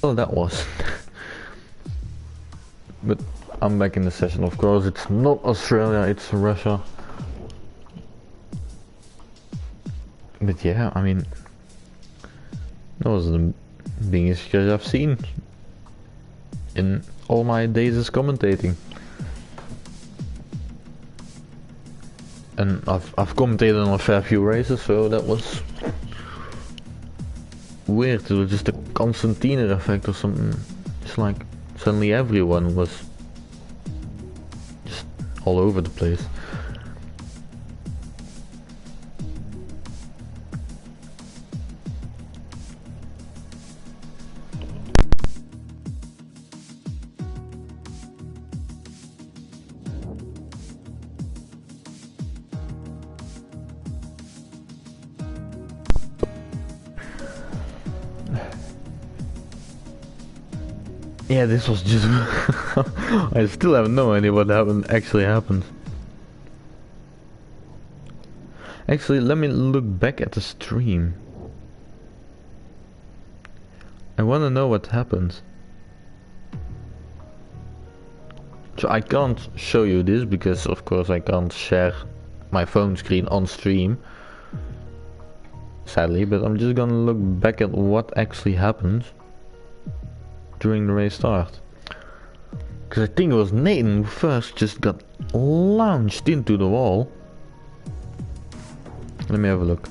[SPEAKER 1] Well, that was. But I'm back in the session, of course. It's not Australia, it's Russia. But yeah, I mean, that was the biggest crash I've seen in all my days as commentating. And I've commentated on a fair few races, so that was weird. It was just a Constantiner effect or something. It's like suddenly everyone was just all over the place. Yeah, this was just... I still have no idea what actually happened. Actually, let me look back at the stream. I wanna know what happened. So I can't show you this because of course I can't share my phone screen on stream. Sadly, but I'm just gonna look back at what actually happened during the race start. Because I think it was Nathan who first just got launched into the wall. Let me have a look.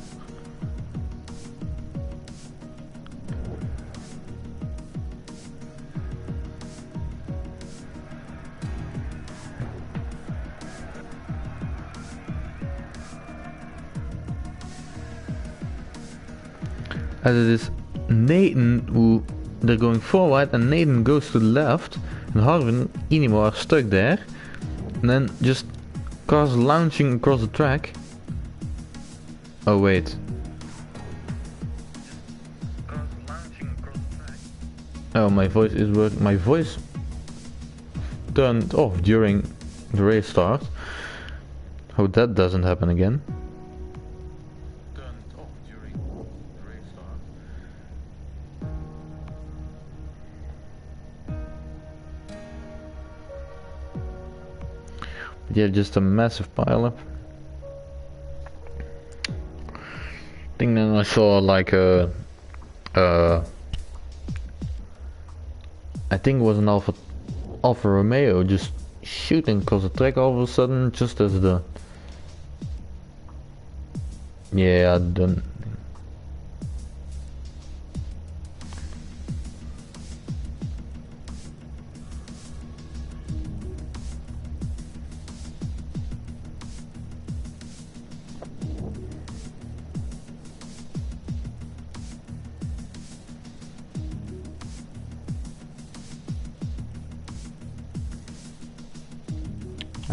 [SPEAKER 1] As it is Nathan who... They're going forward and Nathan goes to the left and Harvin and Inimo are stuck there. And then just cars launching across the track. Oh wait. Oh, my voice is working. My voice turned off during the race start. Hope that doesn't happen again. Yeah, just a massive pileup. I think then I saw like a I think it was an Alfa Romeo just shooting across the track all of a sudden, just as the... Yeah, I don't...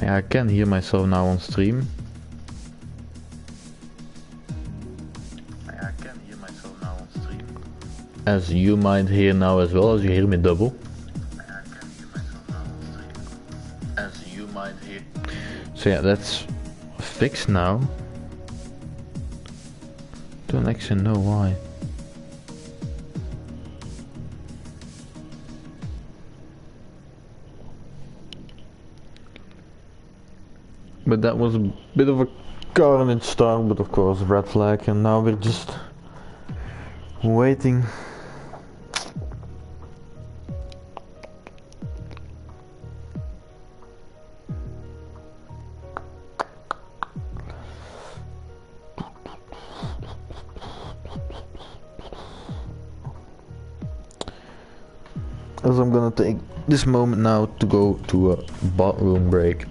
[SPEAKER 1] I can hear myself now on stream. I can hear myself now on stream. As you might hear now as well, as you hear me double. I can hear myself now on stream. As you might hear. So yeah, that's fixed now. Don't actually know why. But that was a bit of a carnage start, but of course red flag, and now we're just waiting. As I'm gonna take this moment now to go to a bathroom break.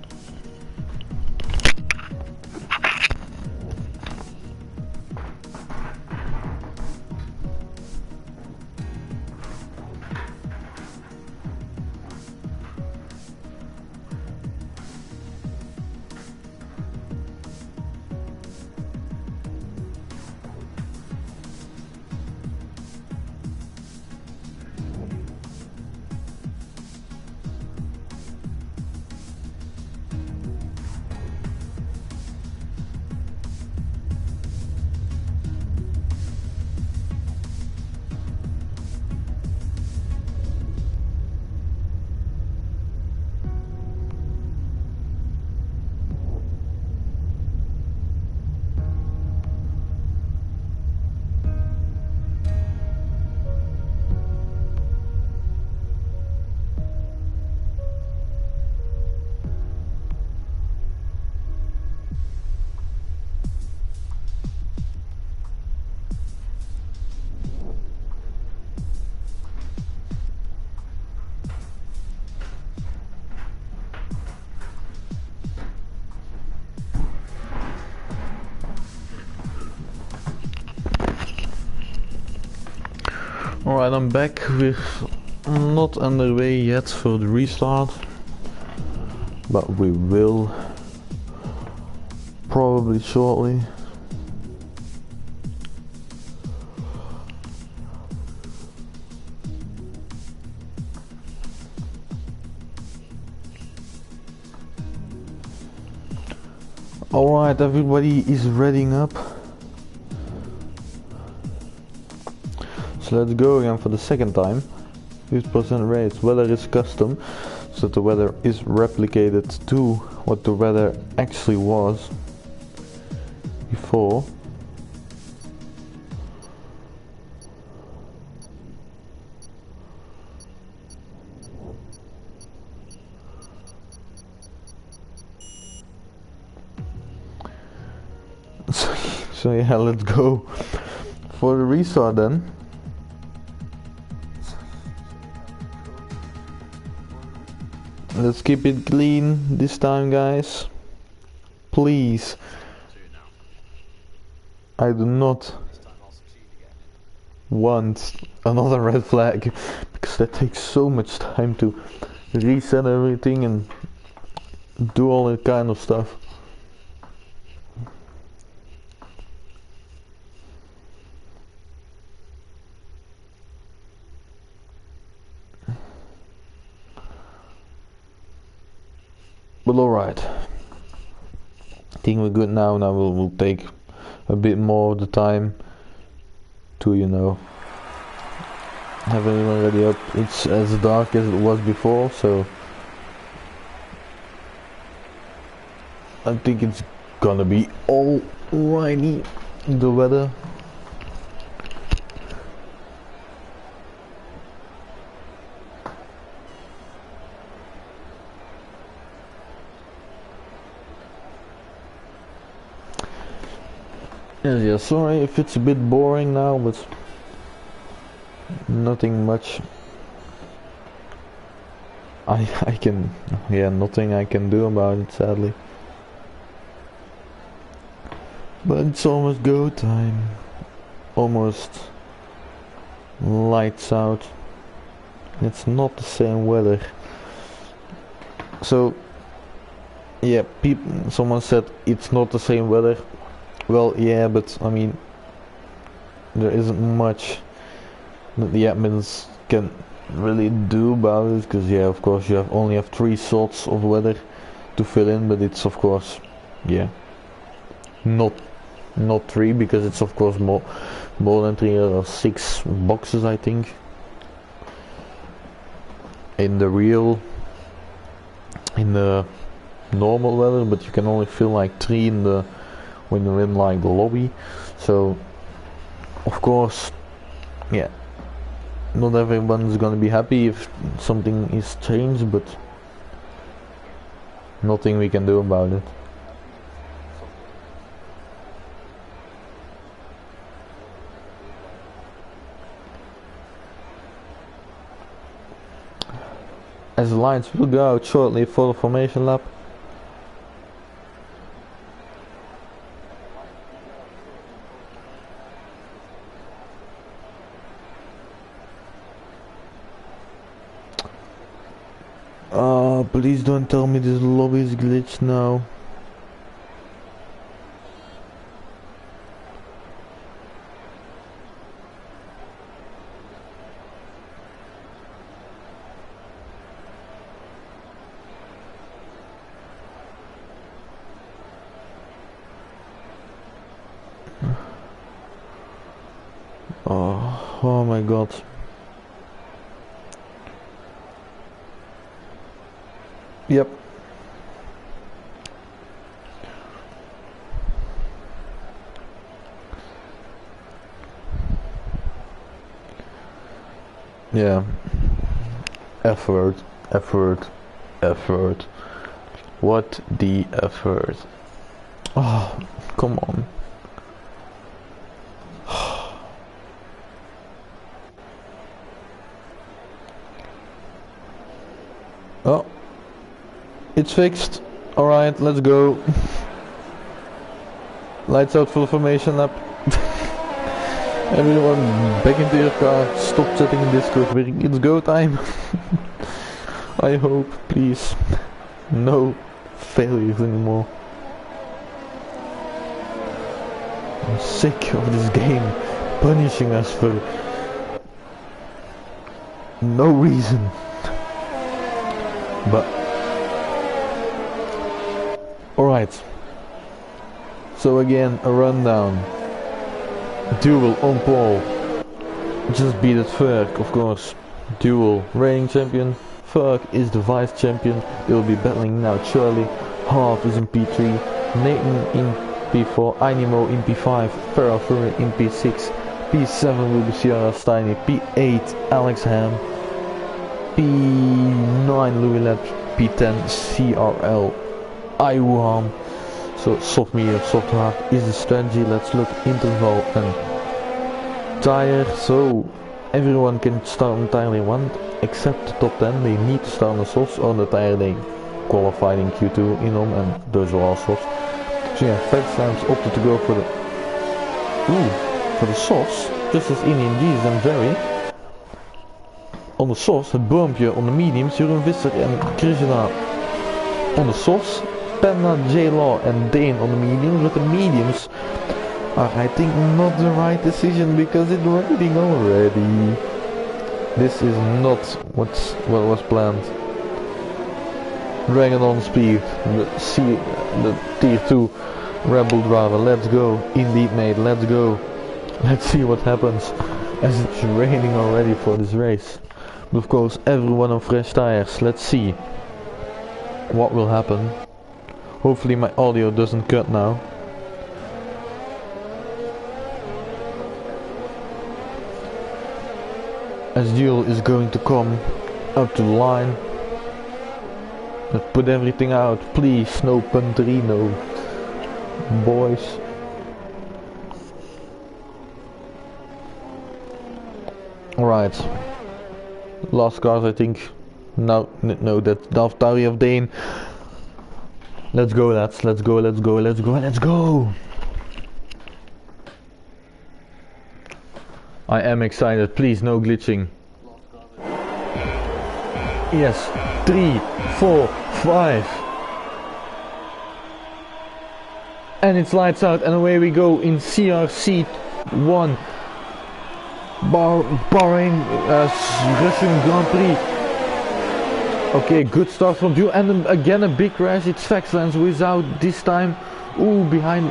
[SPEAKER 1] Alright, I'm back. We're not underway yet for the restart, but we will probably shortly. Alright, everybody is readying up. So let's go again for the second time. 50% raise. Weather is custom, so the weather is replicated to what the weather actually was before. So yeah, let's go for the restart then. Let's keep it clean this time, guys. Please. I do not want another red flag, because that takes so much time to reset everything and do all that kind of stuff. But alright, I think we're good now. Now we'll take a bit more of the time to, you know, have everyone ready up. It's as dark as it was before, so I think it's gonna be alrighty, the weather. Yeah, sorry if it's a bit boring now, but nothing much nothing I can do about it, sadly. But it's almost go time. Almost lights out. It's not the same weather. So yeah, someone said it's not the same weather. Well, yeah, but I mean, there isn't much that the admins can really do about it, because yeah, of course you only have 3 slots of weather to fill in, but it's of course, yeah, not 3, because it's of course more than 3 or 6 boxes, I think, in the normal weather, but you can only fill like 3 when you're in like the lobby. So of course, yeah, not everyone's gonna be happy if something is changed, but nothing we can do about it. As the lights will go out shortly for the formation lap. Please don't tell me this lobby is glitched now. Oh my god. Yep. Yeah. Effort. What the effort? Oh, come on. Oh, it's fixed. Alright, let's go. Lights out for the formation lap. Everyone back into your car, stop chatting in Discord, it's go time. I hope, please, no failures anymore. I'm sick of this game punishing us for no reason. But alright, so again a rundown. Duel on pole, just beat it Ferg, of course. Duel reigning champion, Ferg is the vice champion. They will be battling now. Charlie Half is in P3, Nathan in P4, Ainimo in P5, Farrah Fury in P6, P7 will be Ciara Steiny, P8 Alex Ham, P9 Louis Lab, P10 CRL I Round. So soft medium, soft hard is the strategy. Let's look interval and tire. So everyone can start on the tire they want, except the top 10. They need to start on the softs on the tire they qualified in Q2 in them, and those are all softs. So yeah, Factslams opted to go for the softs, just as Indian Jesus and Very. On the softs, het boompje on the mediums, Jeroen Visser en Krishna on the softs. Panda, J-Law and Dane on the mediums, but the mediums are, I think, not the right decision because it's raining already. This is not what was planned. Dragon on speed, the tier 2 rebel driver, let's go, indeed mate, let's go. Let's see what happens, as it's raining already for this race. But of course everyone on fresh tires, let's see what will happen. Hopefully my audio doesn't cut now. As Duel is going to come up to the line. Let's put everything out, please, no punterino, boys. Alright. Last cars I think. No, that's Daftari of Dane. Let's go lads, let's go, let's go, let's go, let's go! I am excited, please no glitching. Yes, 3, 4, 5. And it's lights out and away we go in CRC 1. Bahrain Russian Grand Prix. Okay, good start from Duel, and again a big crash. It's Factslams without this time. Behind.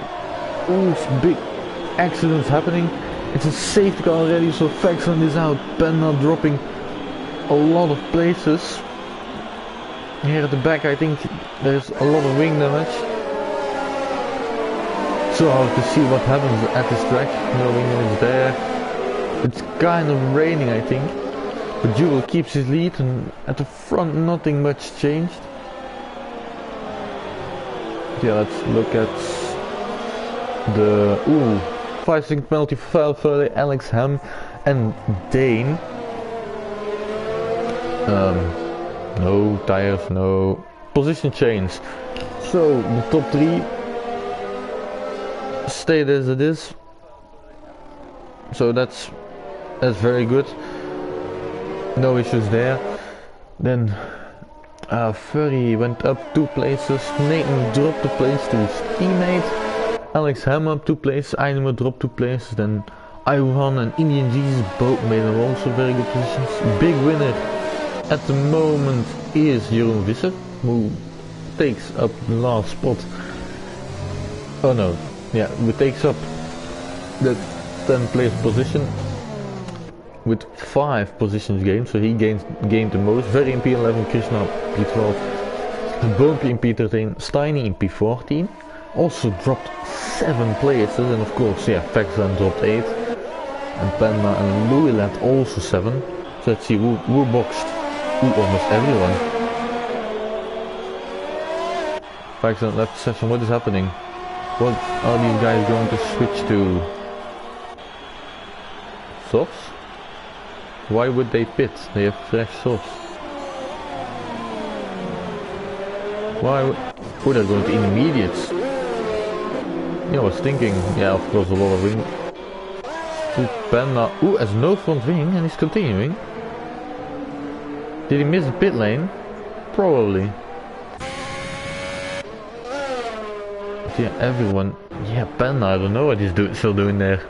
[SPEAKER 1] Big accidents happening. It's a safety car already, so Factslams is out. Panda dropping a lot of places. Here at the back I think there's a lot of wing damage. So hard to see what happens at this track. No wing damage there. It's kind of raining I think. But Duel keeps his lead, and at the front nothing much changed. Yeah, let's look at the 5-second penalty for further Alex Ham and Dane. No tires, no position change. So the top 3 stayed as it is. So that's very good. No issues there. Then Furry went up 2 places. Nathan dropped a place to his teammate. Alex Ham up 2 places. Ainimo dropped 2 places. Then Ivan and Indian Jesus both made also very good positions. Big winner at the moment is Jeroen Visser, who takes up the last spot. Oh no, yeah, who takes up the 10th place position with 5 positions gained, so he gained the most. Very in P11, Krishna P12, Bumpy in P13, Steiny in P14, also dropped 7 places, and of course, yeah, Factslams dropped 8, and Panda and Louis Land also 7. So let's see who boxed almost everyone. Factslams left session, what is happening? What are these guys going to switch to? Softs? Why would they pit? They have fresh softs. Why would they go to intermediates? Yeah, I was thinking, yeah, of course a lot of wing. with Panda. Ooh, has no front wing and he's continuing. Did he miss the pit lane? Probably. But yeah, everyone. Yeah, Panda, I don't know what he's still doing there.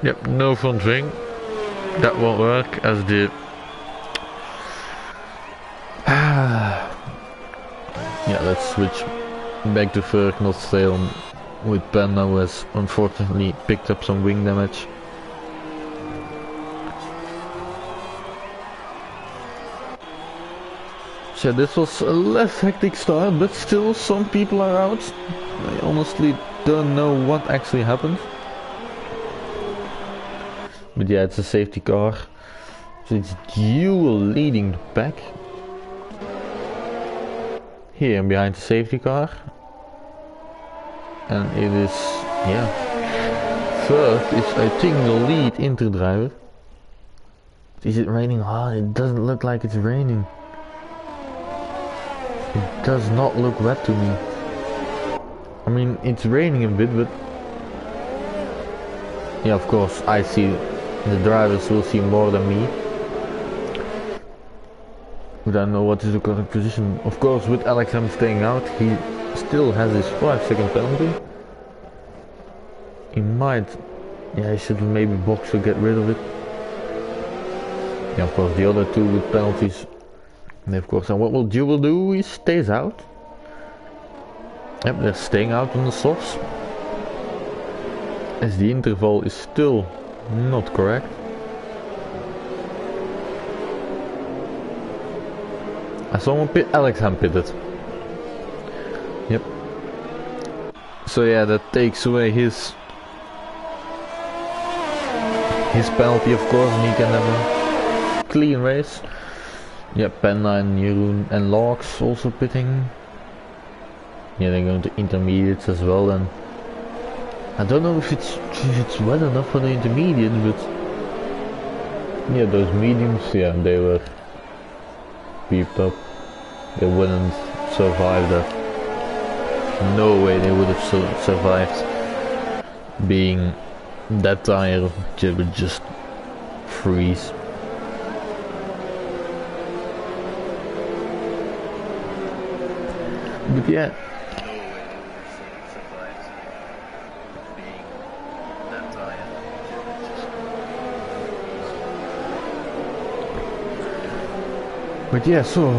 [SPEAKER 1] Yep, no front wing. That won't work as the... Yeah, let's switch back to Ferg, not stay on with Panda, who has unfortunately picked up some wing damage. So this was a less hectic start, but still some people are out. I honestly don't know what actually happened. But yeah, it's a safety car. So it's Duel leading the pack. Here behind the safety car. And it is, yeah, Ferg is I think the lead Inter driver. Is it raining hard? It doesn't look like it's raining. It does not look wet to me. I mean, it's raining a bit, but yeah, of course I see, the drivers will see more than me. But I don't know what is the correct position. Of course, with Alexander staying out, he still has his 5-second penalty. He might, yeah, he should maybe box to get rid of it. Yeah, of course, the other two with penalties. And of course, and what will Duel do? He stays out. Yep, they're staying out on the softs. As the interval is still not correct. I saw one pit, Alexander pitted. Yep. So yeah, that takes away his penalty, of course, and he can have a clean race. Yep, Panda and Jeroen and Logs also pitting. Yeah, they're going to intermediates as well, and I don't know if it's wet enough for the intermediate, but yeah, those mediums, yeah, they were beeped up. They wouldn't survive that. No way they would have survived being that tire. They would just freeze. But yeah. But yeah, so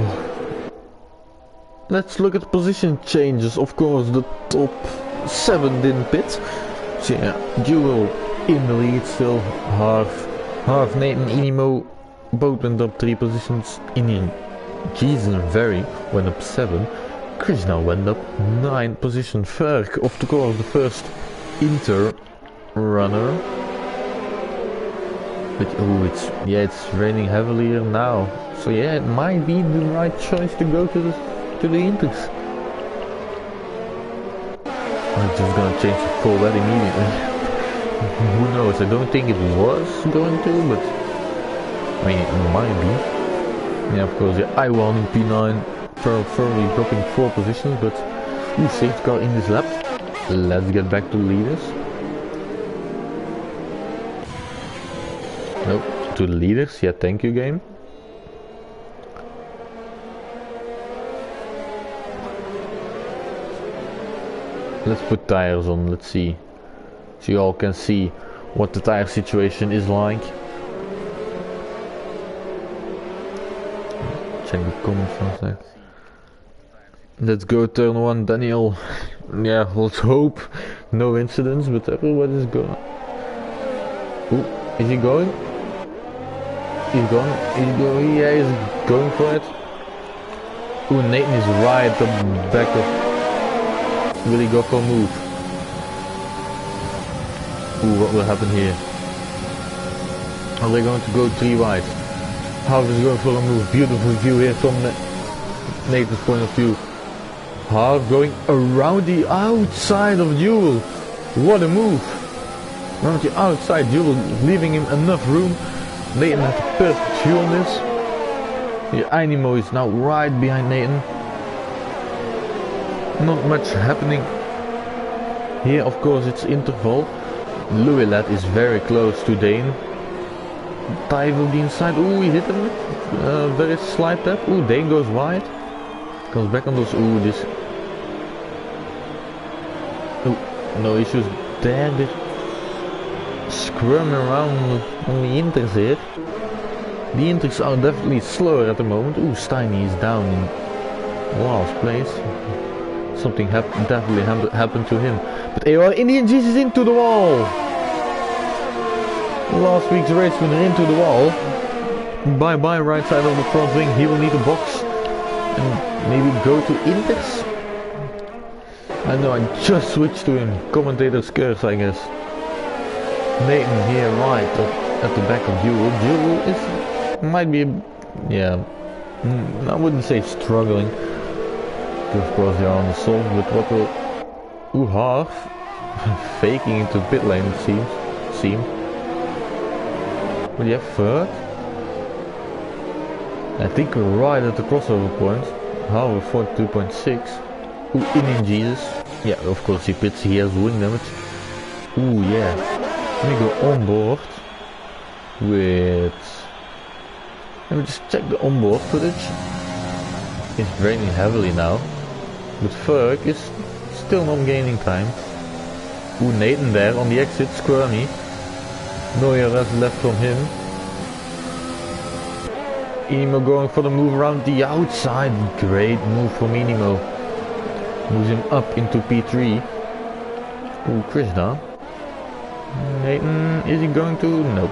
[SPEAKER 1] let's look at the position changes. Of course, the top 7 didn't pit. So yeah, Duel in the lead still. Half Nathan, Inimo both went up 3 positions. Jesus and Very went up 7. Chris now went up 9 position. Ferg, of course, the first Inter runner. But oh, it's raining heavily here now. So yeah, it might be the right choice to go to the Inters. I'm just gonna change the call that immediately. Who knows? I don't think it was going to, but I mean it might be. Yeah, of course. Yeah, I won in P9, firmly dropping 4 positions, but safety car in this lap. Let's get back to the leaders. Nope, to the leaders. Yeah, thank you, game. Let's put tires on, let's see. So you all can see what the tire situation is like. Check the comments for a sec. Let's go turn 1, Daniel. Yeah, let's hope no incidents, but everybody's going. Ooh, is he going? He's going, yeah, he's going for it. Ooh, Nathan is right at the back of... Will he go for a move? Ooh, what will happen here? Are they going to go 3 wide? Harv is going for a move. Beautiful view here from Nathan's point of view. Harv going around the outside of Duel. What a move! Around the outside, Duel leaving him enough room. Nathan has the perfect view on this. Yeah, Ainimo is now right behind Nathan. Not much happening here. Of course, it's interval. Louis is very close to Dane. Dive of the inside. Ooh, he hit him. Very slight tap. Ooh, Dane goes wide. Comes back on those. Ooh, this. Ooh, no issues there. They're squirming around on the inters here. The inters are definitely slower at the moment. Ooh, Steiny is down in last place. Something definitely happened to him. But AOR Indian Jesus into the wall. Last week's race winner into the wall. Bye bye right side of the front wing. He will need a box. And maybe go to Inters. I know I just switched to him. Commentator's curse, I guess. Nathan here right at the back of Jewel. Jewel might be, yeah, I wouldn't say struggling. Of course they are on the soft, but what will... Ooh, half. Faking into pit lane it seemed. But yeah, third. I think we're right at the crossover point. However, 42.6. Ooh, Indian Jesus. Yeah, of course he pits, he has wing damage. Ooh, yeah. Let me go on board with... Let me just check the onboard footage. It's raining heavily now. But Ferg is still not gaining time. Ooh, Nathan there on the exit, squirmy. No ERS left from him. Inimo going for the move around the outside. Great move from Inimo. Moves him up into P3. Ooh, Krishna. Nathan, is he going to? Nope.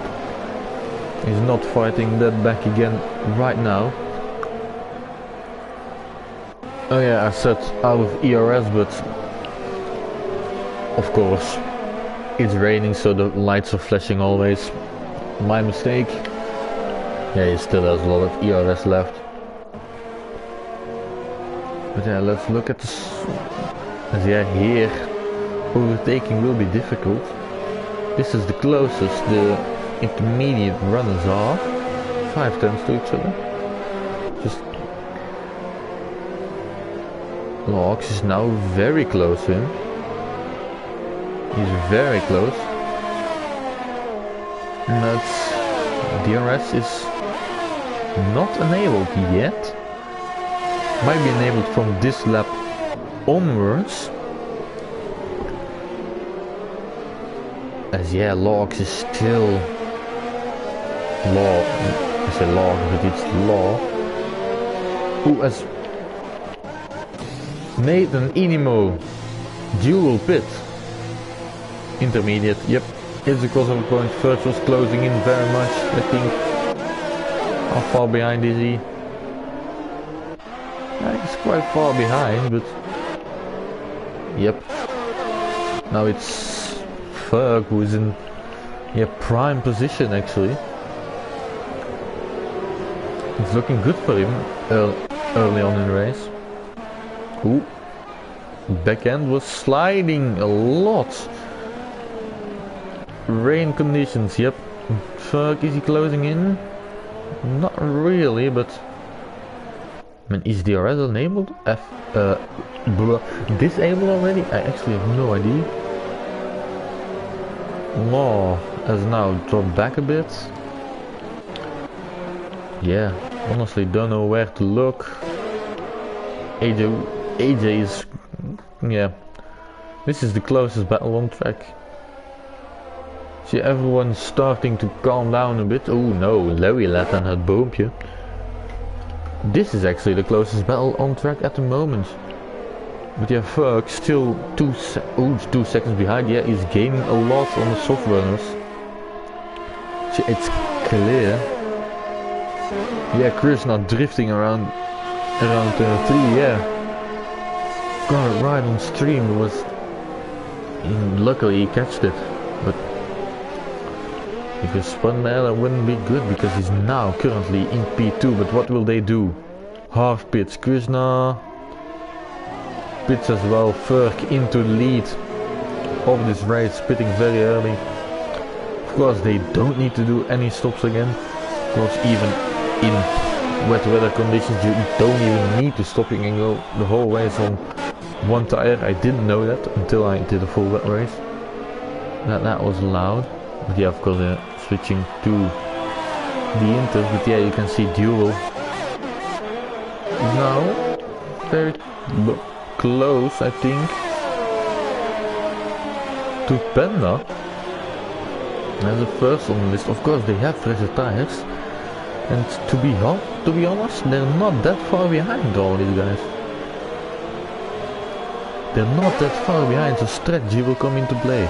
[SPEAKER 1] He's not fighting that back again right now. Oh yeah, I said out of ERS, but of course it's raining, so the lights are flashing always. My mistake. Yeah, he still has a lot of ERS left. But yeah, let's look at this. Yeah, here overtaking will be difficult. This is the closest the intermediate runners are. 5 tenths to each other. Just Lox is now very close to him. He's very close. And that's... DRS is not enabled yet. Might be enabled from this lap onwards. As yeah, Lox is still... Law. I say Log, but it's Law. Who as... Nathan Inimo. Dual pit. Intermediate, yep. It's the crossover point. First was closing in very much, I think. How far behind is he? He's quite far behind, but... Yep. Now it's Ferg who is in prime position actually. It's looking good for him early on in the race. Ooh. Back end was sliding a lot. Rain conditions, yep. Ferg, is he closing in? Not really, but... I mean, is DRS enabled? Disabled already? I actually have no idea. Law has now dropped back a bit. Yeah, honestly don't know where to look. AJ is... yeah. This is the closest battle on track. See, everyone's starting to calm down a bit. Oh no, Lowy let aan het boompje. This is actually the closest battle on track at the moment. But yeah, Ferg still 2 seconds behind. Yeah, he's gaining a lot on the soft runners. See, it's clear. Yeah, Krishna drifting around 3, yeah. Got it right on stream. It was... luckily he catched it. But if he spun there, that wouldn't be good, because he's now currently in P2. But what will they do? Half pits. Krishna pits as well. Ferg into the lead of this race, pitting very early. Of course they don't need to do any stops again. Of course, even in wet weather conditions you don't even need to stop. You can go the whole race on one tire. I didn't know that until I did a full wet race. that was loud. But yeah, of course, switching to the Inters, but yeah, you can see Duel now very close, I think, to Panda as the first on the list. Of course, they have fresher tires, and to be honest, they're not that far behind all these guys. They're not that far behind, so strategy will come into play.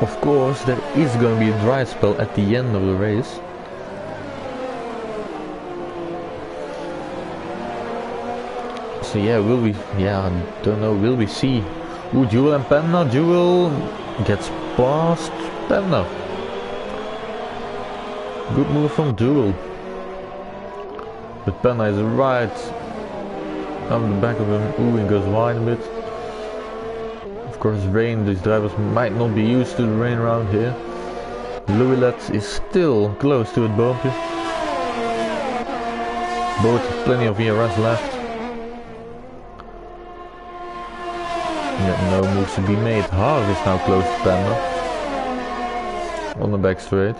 [SPEAKER 1] Of course, there is gonna be a dry spell at the end of the race. So yeah, will we? Yeah, I don't know. Will we see? Ooh, Jewel and Panda. Jewel gets past Panda. Good move from Jewel. But Panda is right on the back of him. Ooh, he goes wide a bit. Of course, rain. These drivers might not be used to the rain around here. Louilet is still close to it, bumpy. Both have plenty of ERS left. Yeah, no moves to be made. Harv is now close to Panda. On the back straight.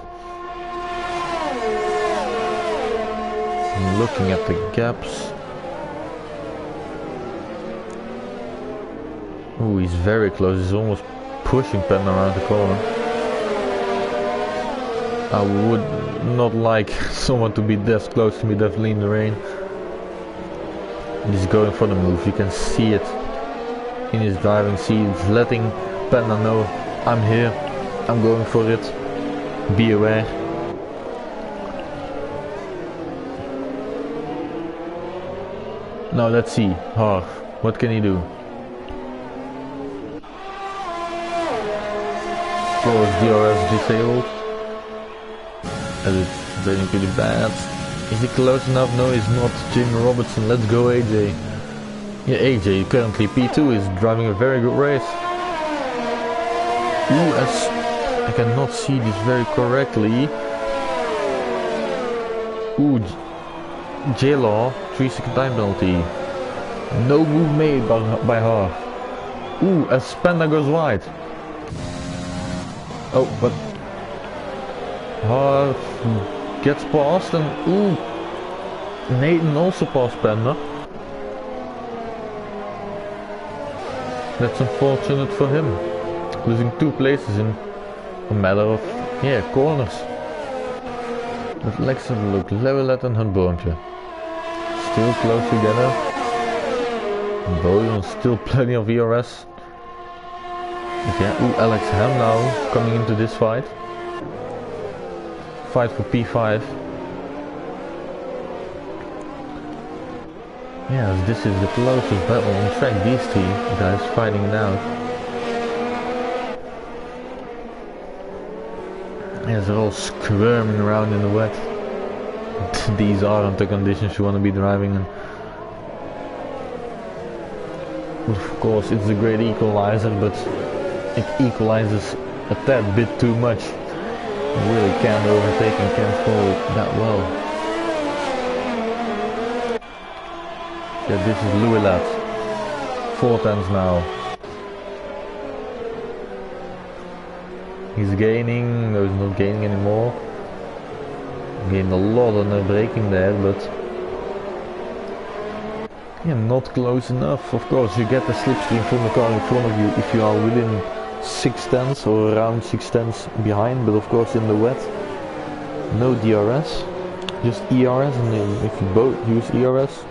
[SPEAKER 1] And looking at the gaps. Ooh, he's very close. He's almost pushing Panda around the corner. I would not like someone to be this close to me, definitely in the rain. He's going for the move. You can see it in his driving seat. He's letting Panda know, I'm here, I'm going for it, be aware. Now let's see, Harv, what can he do? Of course, DRS disabled, as it's turning pretty bad. Is he close enough? No, he's not. Jimmy Robertson, let's go AJ. Yeah, AJ currently P2 is driving a very good race. Ooh, as I cannot see this very correctly. Ooh, J-Law, 3-second time penalty. No move made by Harv. Ooh, as Panda goes wide. Oh, but Harv gets past, and ooh, Nathan also passed Panda. That's unfortunate for him, losing 2 places in a matter of, yeah, corners. But let's have a look. Louilet and Handboompje still close together. Boden still plenty of ERS. But yeah, ooh, Alex Ham now coming into this fight. Fight for P5. Yeah, this is the closest battle on track, these 3 guys fighting it out. Yeah, they're all squirming around in the wet. These aren't the conditions you want to be driving in. Of course, it's a great equalizer, but it equalizes a tad bit too much. You really can't overtake and can't fall that well. Yeah, this is Louilet. 4 times now. He's gaining. No, he's not gaining anymore. Gained a lot on the braking there, but yeah, not close enough. Of course, you get the slipstream from the car in front of you if you are within 6 tenths or around 6 tenths behind, but of course in the wet, no DRS, just ERS, and if you both use ERS,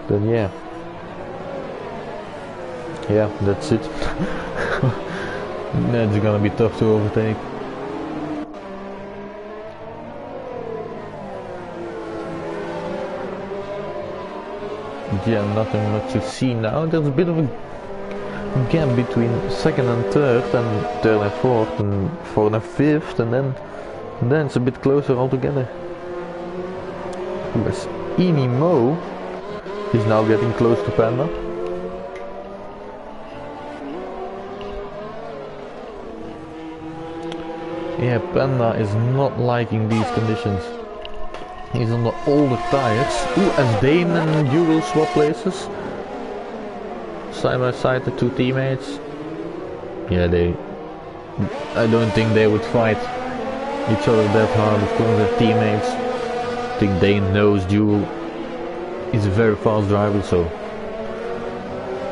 [SPEAKER 1] then yeah, that's it. That's gonna be tough to overtake. Yeah, nothing much to see now. There's a bit of a gap between 2nd and 3rd, and 3rd and 4th, and 4th and 5th, and then it's a bit closer altogether. Yes, Inimo is now getting close to Panda. Yeah, Panda is not liking these conditions. He's on the older tires. Ooh, as Dane and you will swap places. Side by side, the 2 teammates. Yeah, they I don't think they would fight each other that hard. Of course, their teammates. I think Dane knows Duel is a very fast driver, so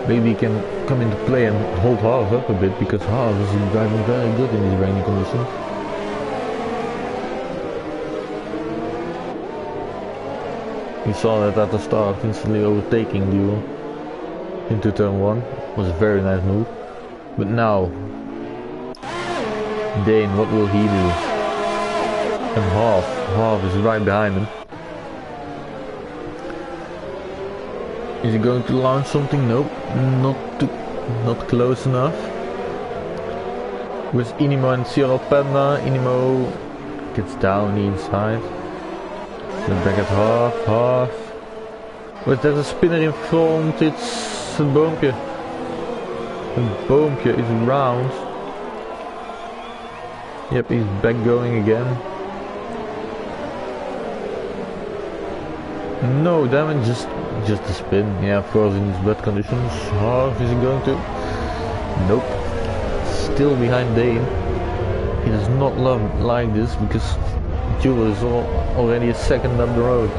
[SPEAKER 1] maybe he can come into play and hold Harv up a bit, because Harv is driving very good in these rainy conditions. We saw that at the start, instantly overtaking Duel into turn 1. Was a very nice move. But now, Dane, what will he do? And Harv is right behind him. Is he going to launch something? Nope, not close enough. With Inimo and Cyril Panda, Inimo gets down the inside. Then back at Harv. But there's a spinner in front, it's een boompje. Een boompje is round. Yep, he's back going again. No damage, just a spin. Yeah, of course, in these bad conditions. Harv is going to... Nope. Still behind Dane. He does not like this, because Duel is already a second up the road.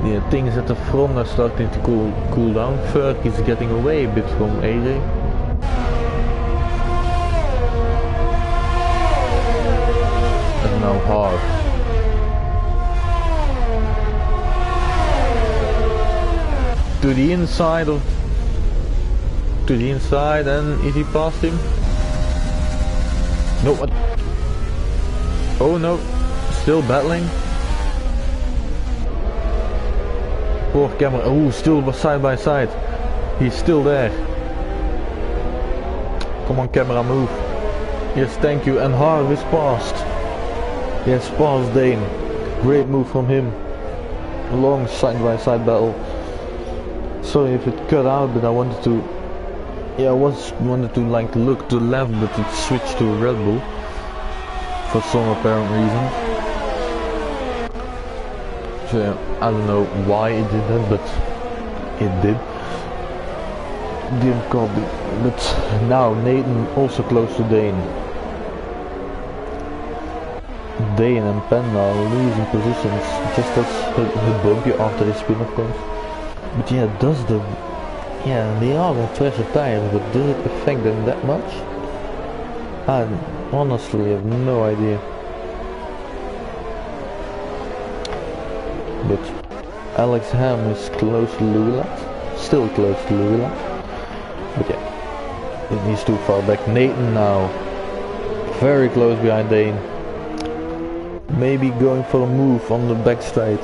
[SPEAKER 1] Yeah, things at the front are starting to cool down. Ferg is getting away a bit from AJ. And now Harv. To the inside, and is he past him? No, what? Oh no, still battling. Poor camera. Oh, still side by side. He's still there. Come on, camera, move. Yes, thank you. And Harv is passed. Yes, passed Dane. Great move from him. Long side by side battle. Sorry if it cut out, but I wanted to. Yeah, I wanted to like look to the left, but it switched to a Red Bull for some apparent reason. So yeah, I don't know why it did that, but it did. Didn't copy. But now Nathan also close to Dane. Dane and Panda are losing positions, just as the bumpy after his spin, of course. But yeah, yeah, they are on treasure tires, but does it affect them that much? I honestly have no idea. But Alex Ham is close to Louis, still close to Louis. But yeah, he's too far back. Nathan now, very close behind Dane. Maybe going for a move on the back straight.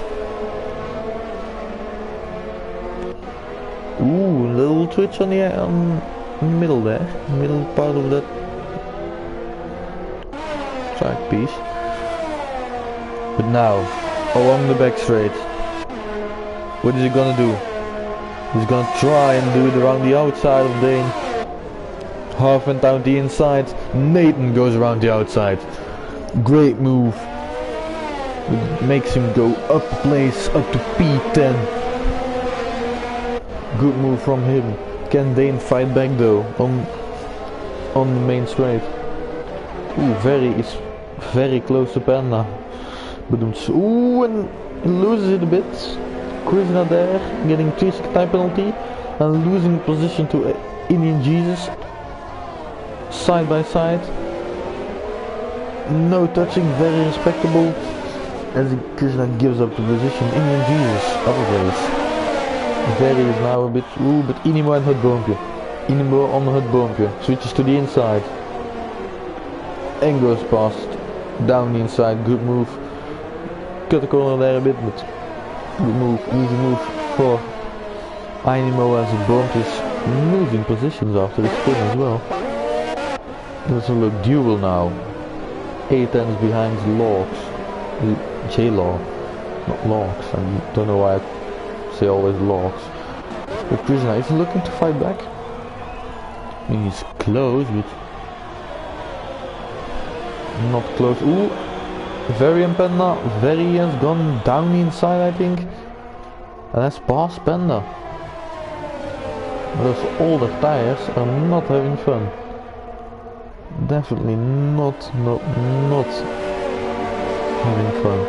[SPEAKER 1] Ooh, little twitch on the middle there, middle part of that track piece. But now, along the back straight, what is he gonna do? He's gonna try and do it around the outside of Dane. Harv went down the inside, Nathan goes around the outside. Great move. It makes him go up a place, up to P10. Good move from him. Can Dane fight back though on the main straight? Ooh, it's very close to Panda. But ooh, and he loses it a bit. Krishna there, getting 3 time penalty and losing position to Indian Jesus. Side by side. No touching, very respectable. As Krishna gives up the position. Indian Jesus, other race. Very is now a bit, ooh, but Inimo and Hutboompje. Inimo on the Hutboompje, switches to the inside. And goes past, down the inside, good move. Cut the corner there a bit, but good move, easy move for Inimo as Hutboompje is losing positions after the spin as well. Let's have a look, Duel now. 8 tenths behind Logs. J-Law, not Logs, I don't know why I say always Logs. But Krishna is looking to fight back. I mean, he's close, but not close. Ooh, very and Panda, very has gone down the inside, I think, and that's past Panda. Those older tires are not having fun. Definitely not having fun.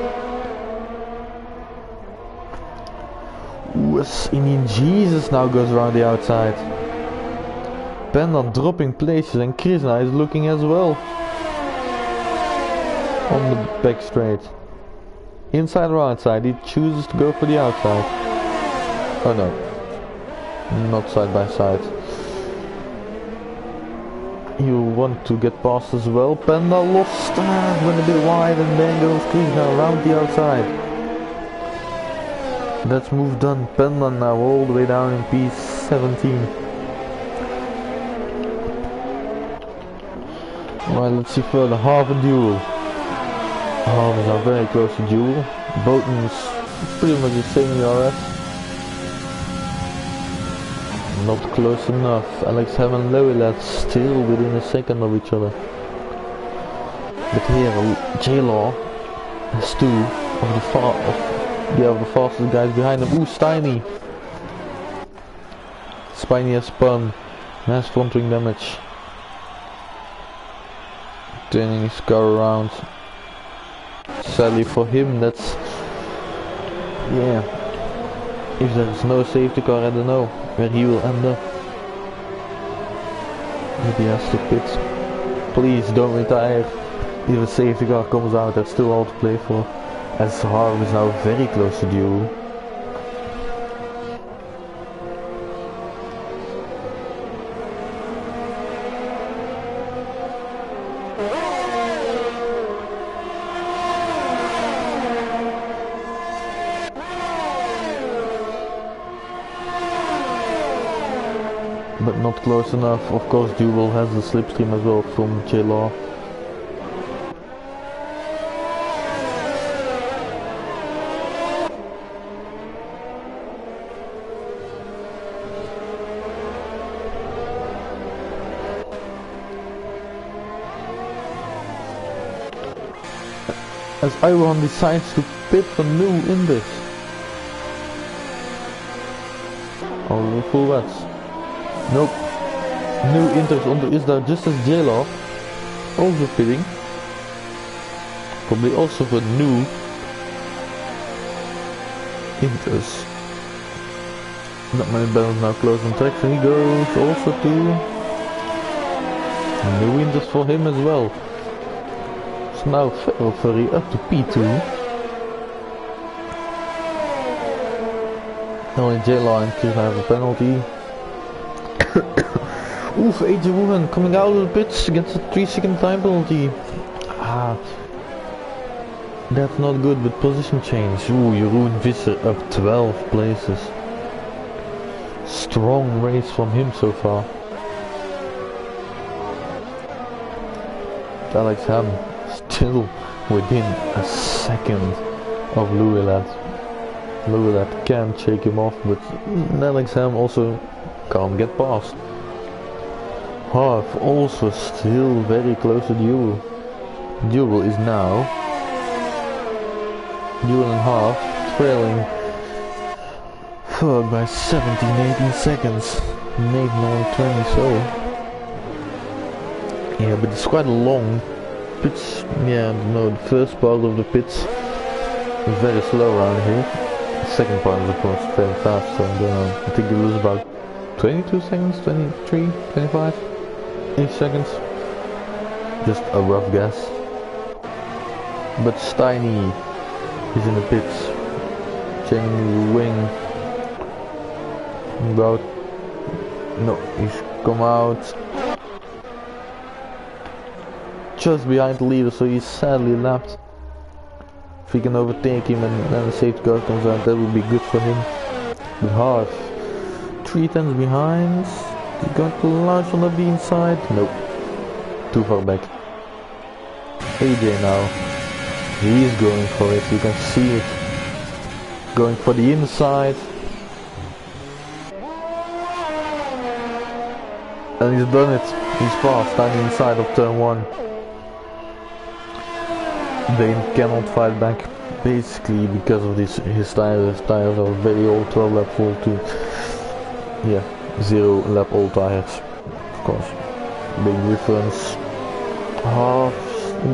[SPEAKER 1] In Jesus now goes around the outside. Panda dropping places and Krishna is looking as well. On the back straight. Inside or outside, he chooses to go for the outside. Oh no. Not side by side. You want to get past as well. Panda lost. Went a bit wide and then goes Krishna around the outside. That's move done. Panda now all the way down in P17. Right, let's see further. Half a duel. Half is now very close to duel. Boten's pretty much the same ERS. Not close enough. Alex Ham and Lowilat still within a second of each other. But here, J-Law has two of the fastest guys behind him. Ooh, Steiny. Spiny has spun. Has front wing damage. Turning his car around. Sadly for him, that's... yeah. If there's no safety car, I don't know where he will end up. Maybe he has to pit. Please don't retire. If a safety car comes out, there's still all to play for. As Harm is now very close to duel. But not close enough. Of course, Duel has the slipstream as well from J-Law. As I Round decides to pit for new in this. Oh, full wets. Nope. New Inters on the Isdar just as J-Law. Also pitting. Probably also for new Inters. Not many battles now close on track, so he goes also to new Inters for him as well. So now Ferry up to P2. Only J-Law and Chris have a penalty. Oof, AJ Wuhan coming out of the pits gets a 3-second time penalty. That's not good, but position change. Ooh, Jeroen Visser up 12 places. Strong race from him so far. Alex Ham still within a second of Louilat. Louilat can shake him off, but Alex Ham also can't get past. Harf also still very close to Duel. Duel is now Duel and Harf trailing by 17-18 seconds. Maybe only 20 so. Yeah, but it's quite a long pits. Yeah, no, the first part of the pits is very slow around here. The second part is of course very fast, so I don't know. I think you lose about 22 seconds, 23, 25, 8 seconds. Just a rough guess. But Steiny is in the pits. Changing the wing. About... no, he's come out just behind the leader, so he's sadly lapped. If he can overtake him and then the safety car comes out, that would be good for him. But Harf, 3 tenths behind. He's going to launch on the inside. Nope. Too far back. AJ now. He's going for it. You can see it. Going for the inside. And he's done it. He's fast. Standing inside of turn 1. They cannot fight back. Basically because of this, his tires are very old, 12 lap full too. Yeah, 0 lap all tires, of course. Big difference. Half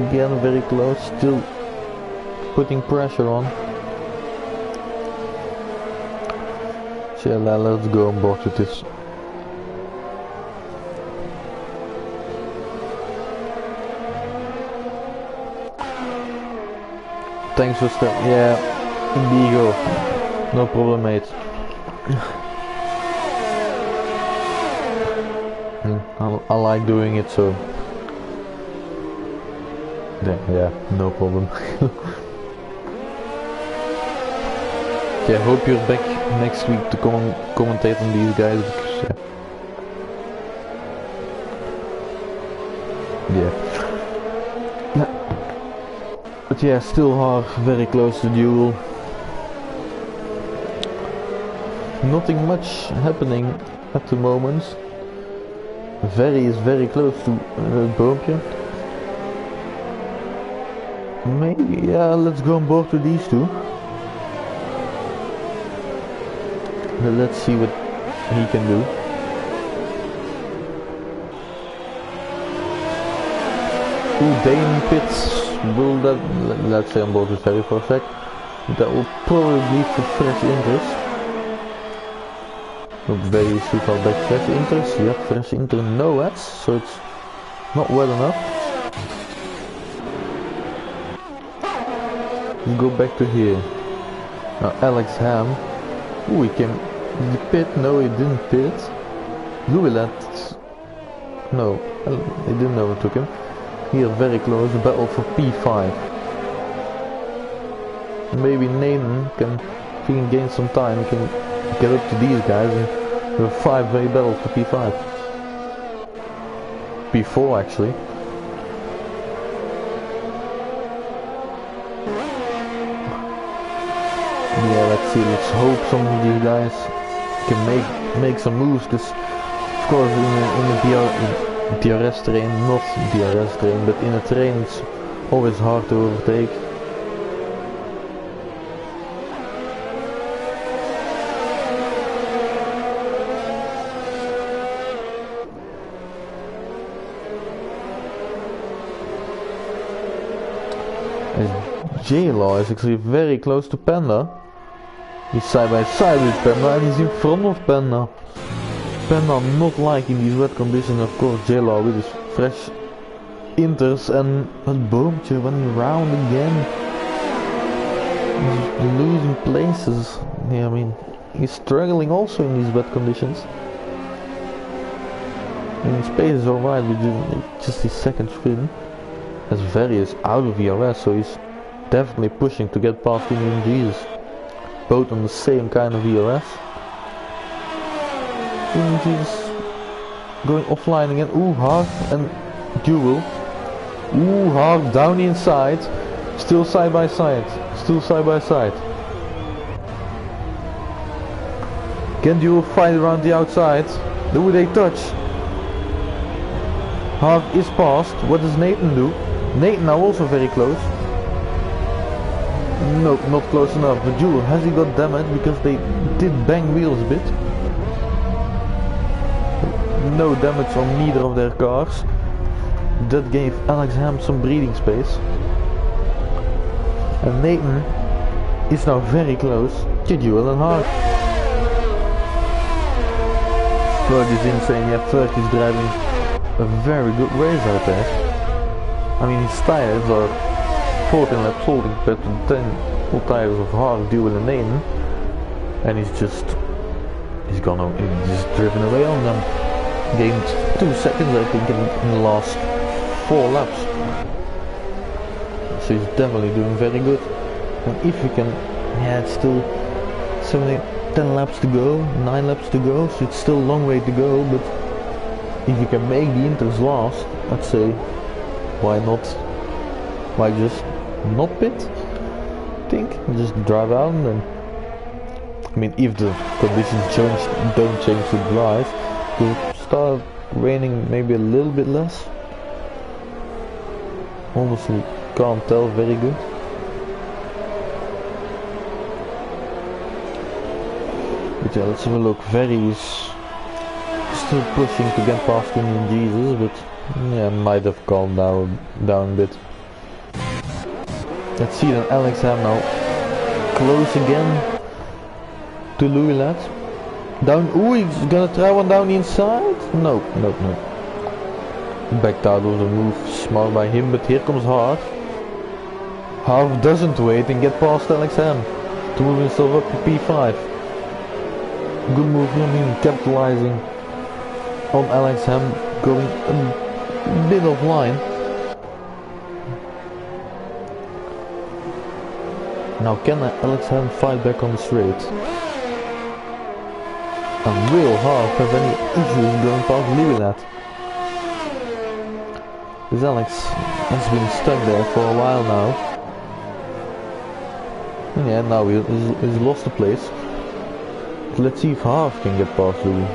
[SPEAKER 1] again very close, still putting pressure on. So yeah, let's go on board with this. Thanks for stuff. Yeah, Indigo. No problem, mate. I like doing it, so yeah, no problem. Yeah, hope you're back next week to commentate on these guys, because yeah. But yeah, still hard, very close to duel. Nothing much happening at the moment. Very is very close to Boompje. Maybe, yeah, let's go on board with these two. Let's see what he can do. Ooh, Dane pits. Will that, let's say on board with Ferry for a sec. That will probably lead to fresh interest. Very too far back. Fresh interest, yep, fresh interest, no ads, so it's not well enough. Let's go back to here. Now Alex Ham. Ooh, he came. Did he pit? No, he didn't pit. Louis, no, he didn't overtook him. Here, very close, battle for P5. Maybe Nathan can, if he can gain some time, can get up to these guys and have a 5-way battle for P5. P4 actually. Yeah, let's see, let's hope some of these guys can make some moves, because of course in the DRS terrain, not DRS terrain, but in a terrain it's always hard to overtake. J-Law is actually very close to Panda. He's side by side with Panda and he's in front of Panda. Panda not liking these wet conditions, of course. J-Law with his fresh inters and Boompje running around again. He's losing places. Yeah, I mean, he's struggling also in these wet conditions. I mean, space is alright with just his second spin. As Very is out of VRS, so he's definitely pushing to get past Indian Jesus. Both on the same kind of VRS. Indian Jesus going offline again. Ooh, hard and duel. Ooh, hard down the inside. Still side by side. Still side by side. Can duel fight around the outside? Do they touch? Hard is passed. What does Nathan do? Nathan now also very close. Nope, not close enough. But Jewel, has he got damage? Because they did bang wheels a bit. No damage on neither of their cars. That gave Alex Ham some breathing space. And Nathan is now very close to Jewel and Hart. Ferg is insane. Yeah, Ferg is driving a very good race out there. I mean, his tires are 14 laps holding compared to 10 full tires of Hart, Duel and Nathan, and he's just driven away on them. Gained 2 seconds I think in the last 4 laps. So he's definitely doing very good. And if we can, yeah, it's still 10 laps to go, 9 laps to go, so it's still a long way to go, but if you can make the inters last, I'd say, why not? Why just not pit? I think just drive out and then. I mean, if the conditions don't change to drive, it'll start raining maybe a little bit less. Honestly, can't tell very good. But yeah, let's have a look. Very is still pushing to get past Indian Jesus, but yeah, might have calmed down a bit. Let's see then Alex Ham now. Close again to Louis Lad. Down, ooh, he's gonna try one down the inside? No. Backed out of the move, smart by him, but here comes Harv. Harv doesn't wait and get past Alex Ham to move himself up to P5. Good move from him, capitalizing on Alex Ham, going a bit offline. Now can Alex Ham fight back on the straight? And will Harv have any issues going past Liwilat? Because Alex has been stuck there for a while now. And yeah, now he's lost the place. So let's see if Harv can get past Louis.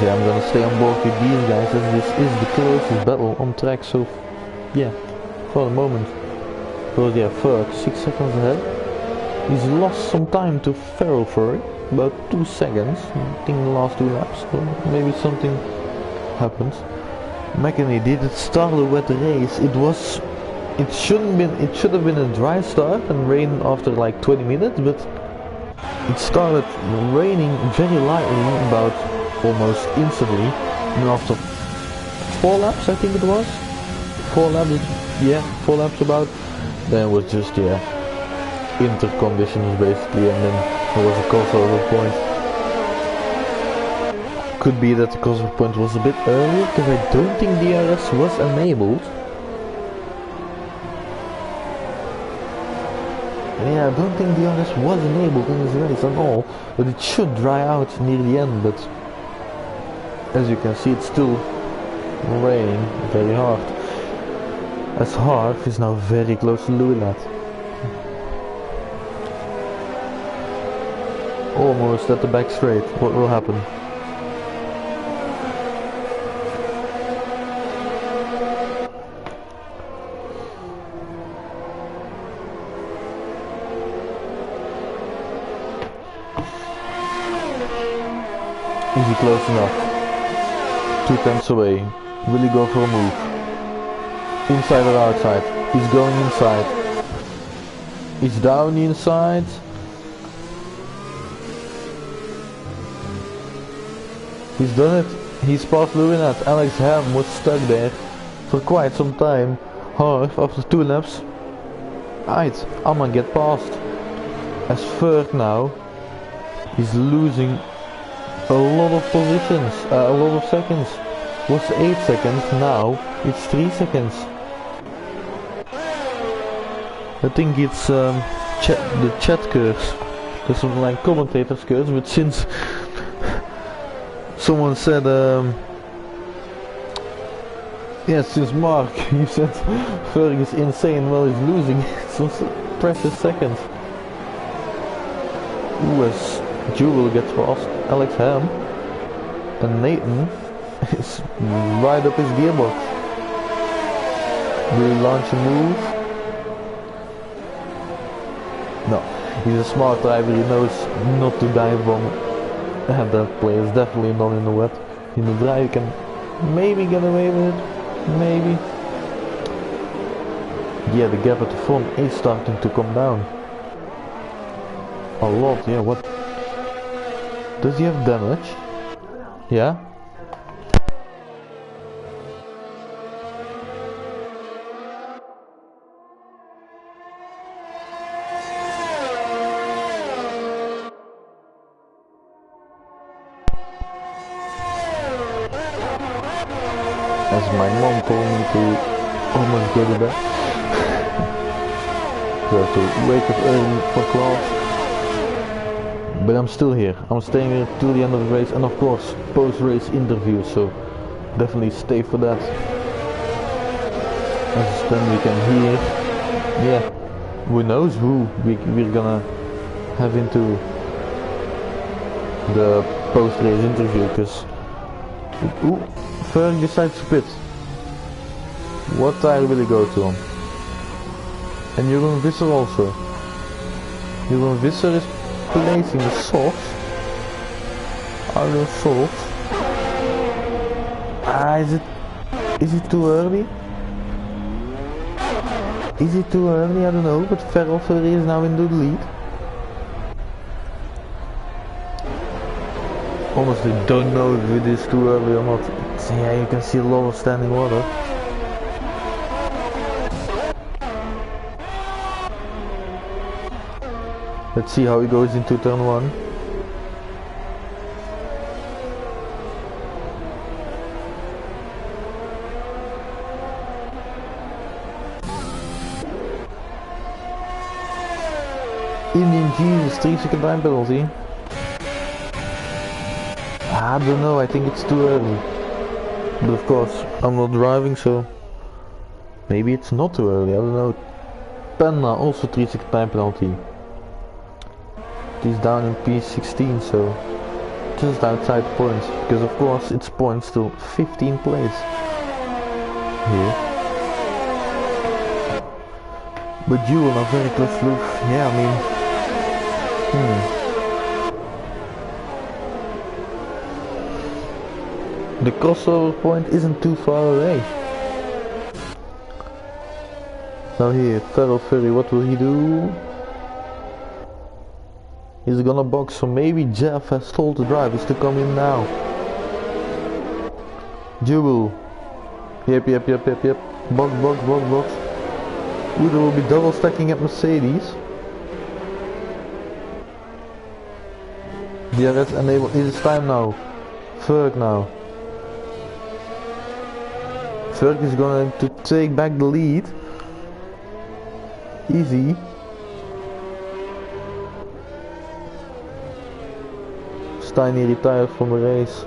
[SPEAKER 1] Yeah, I'm gonna stay on board with these guys as this is the closest battle on track, so yeah, for the moment. Because yeah, Ferg 6 seconds ahead. He's lost some time to Farrell Ferg, about 2 seconds, I think the last 2 laps, so maybe something happens. McKinney did start a wet race. It should have been a dry start and rain after like 20 minutes, but it started raining very lightly about almost instantly, and after 4 laps I think it was, 4 laps about, then it was just inter conditions basically, and then there was a crossover point. Could be that the crossover point was a bit earlier, because I don't think DRS was enabled. Yeah, I don't think DRS was enabled in this race at all, but it should dry out near the end, but as you can see it's still raining very hard. As Harv is now very close to Louis. Almost at the back straight. What will happen? Is he close enough? 2 tenths away. Will he go for a move? Inside or outside? He's going inside. He's down the inside. He's done it. He's past Louis. Alex Ham was stuck there for quite some time. Harv, after 2 laps. Right, I'm gonna get past. As Ferg now, he's losing a lot of positions, a lot of seconds. It was 8 seconds, now it's 3 seconds. I think it's the chat curse. There's something like commentator's curse, but since someone said, since Mark, you said Ferg is insane while he's losing some precious seconds. Ooh, as Jewel gets past Alex Ham, and Nathan is right up his gearbox. Will he launch a move? No, he's a smart driver, he knows not to dive bomb. And that play is definitely not in the wet. In the dry you can maybe get away with it, maybe. Yeah, the gap at the front is starting to come down. A lot, yeah, what? Does he have damage? Yeah? As my mom told me to almost go to bed. So I have to wake up early for class. But I'm still here. I'm staying here till the end of the race, and of course post-race interviews, so definitely stay for that. As then we can hear, who knows who we're gonna have into the post-race interview, because Ferg decides to pit. What tire will he go to on? And Jeroen Visser also. Jeroen Visser is placing the softs. Are those softs? Is it too early? Is it too early? I don't know, but Ferrari is now in the lead. Honestly, don't know if it is too early or not. So yeah, you can see a lot of standing water. Let's see how he goes into turn 1. Indian Jesus, 3-second time penalty. I don't know, I think it's too early. But of course, I'm not driving, so maybe it's not too early, I don't know. Penna, also 3-second time penalty. He's down in P16, so just outside points. Because of course, it's points to 15th place. Here. But you will not very close to look. Yeah, I mean... The crossover point isn't too far away. Now here, Ferrari, what will he do? He's gonna box, so maybe Jeff has told the drivers to come in now. Jubal. Yep. Box. Ooh, there will be double stacking at Mercedes. DRS enable. It is time now. Ferg now. Ferg is going to take back the lead. Easy. Steiny retired from the race.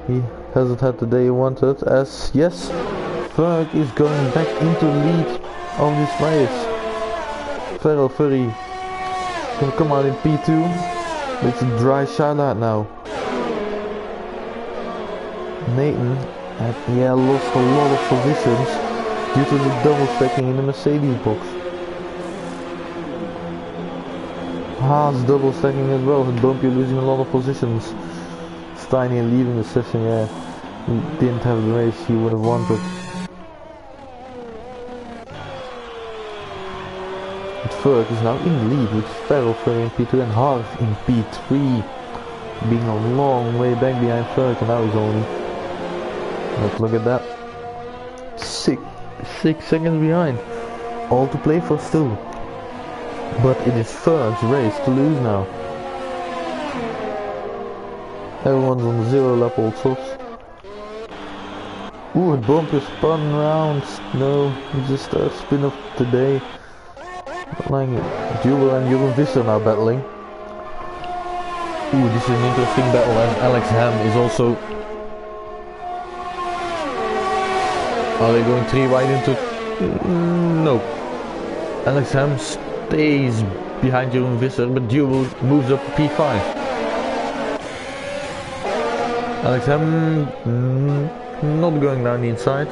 [SPEAKER 1] He hasn't had the day he wanted, as yes, Ferg is going back into the lead of this race. Ferrari gonna come out in P2. It's a dry shoutout now. Nathan had lost a lot of positions due to the double stacking in the Mercedes box. Haas double stacking as well, and Bumpy losing a lot of positions. Steiny leaving the session, yeah. He didn't have the race he would have wanted. But Ferg is now in the lead with Ferrari in P2 and Harv in P3. Being a long way back behind Ferg, and now he's only... Let's look at that. Six seconds behind. All to play for still. But it is Ferg's race to lose now. Everyone's on the 0 lap also. Ooh, a bumper spun round. No, just a spin off today. Like Jubal and Jeroen Visser now battling. Ooh, this is an interesting battle, and Alex Ham is also... Are they going 3 wide into... No. Alex Ham stays behind Jeroen Visser, but Jubal moves up to P5. Alex Ham not going down the inside.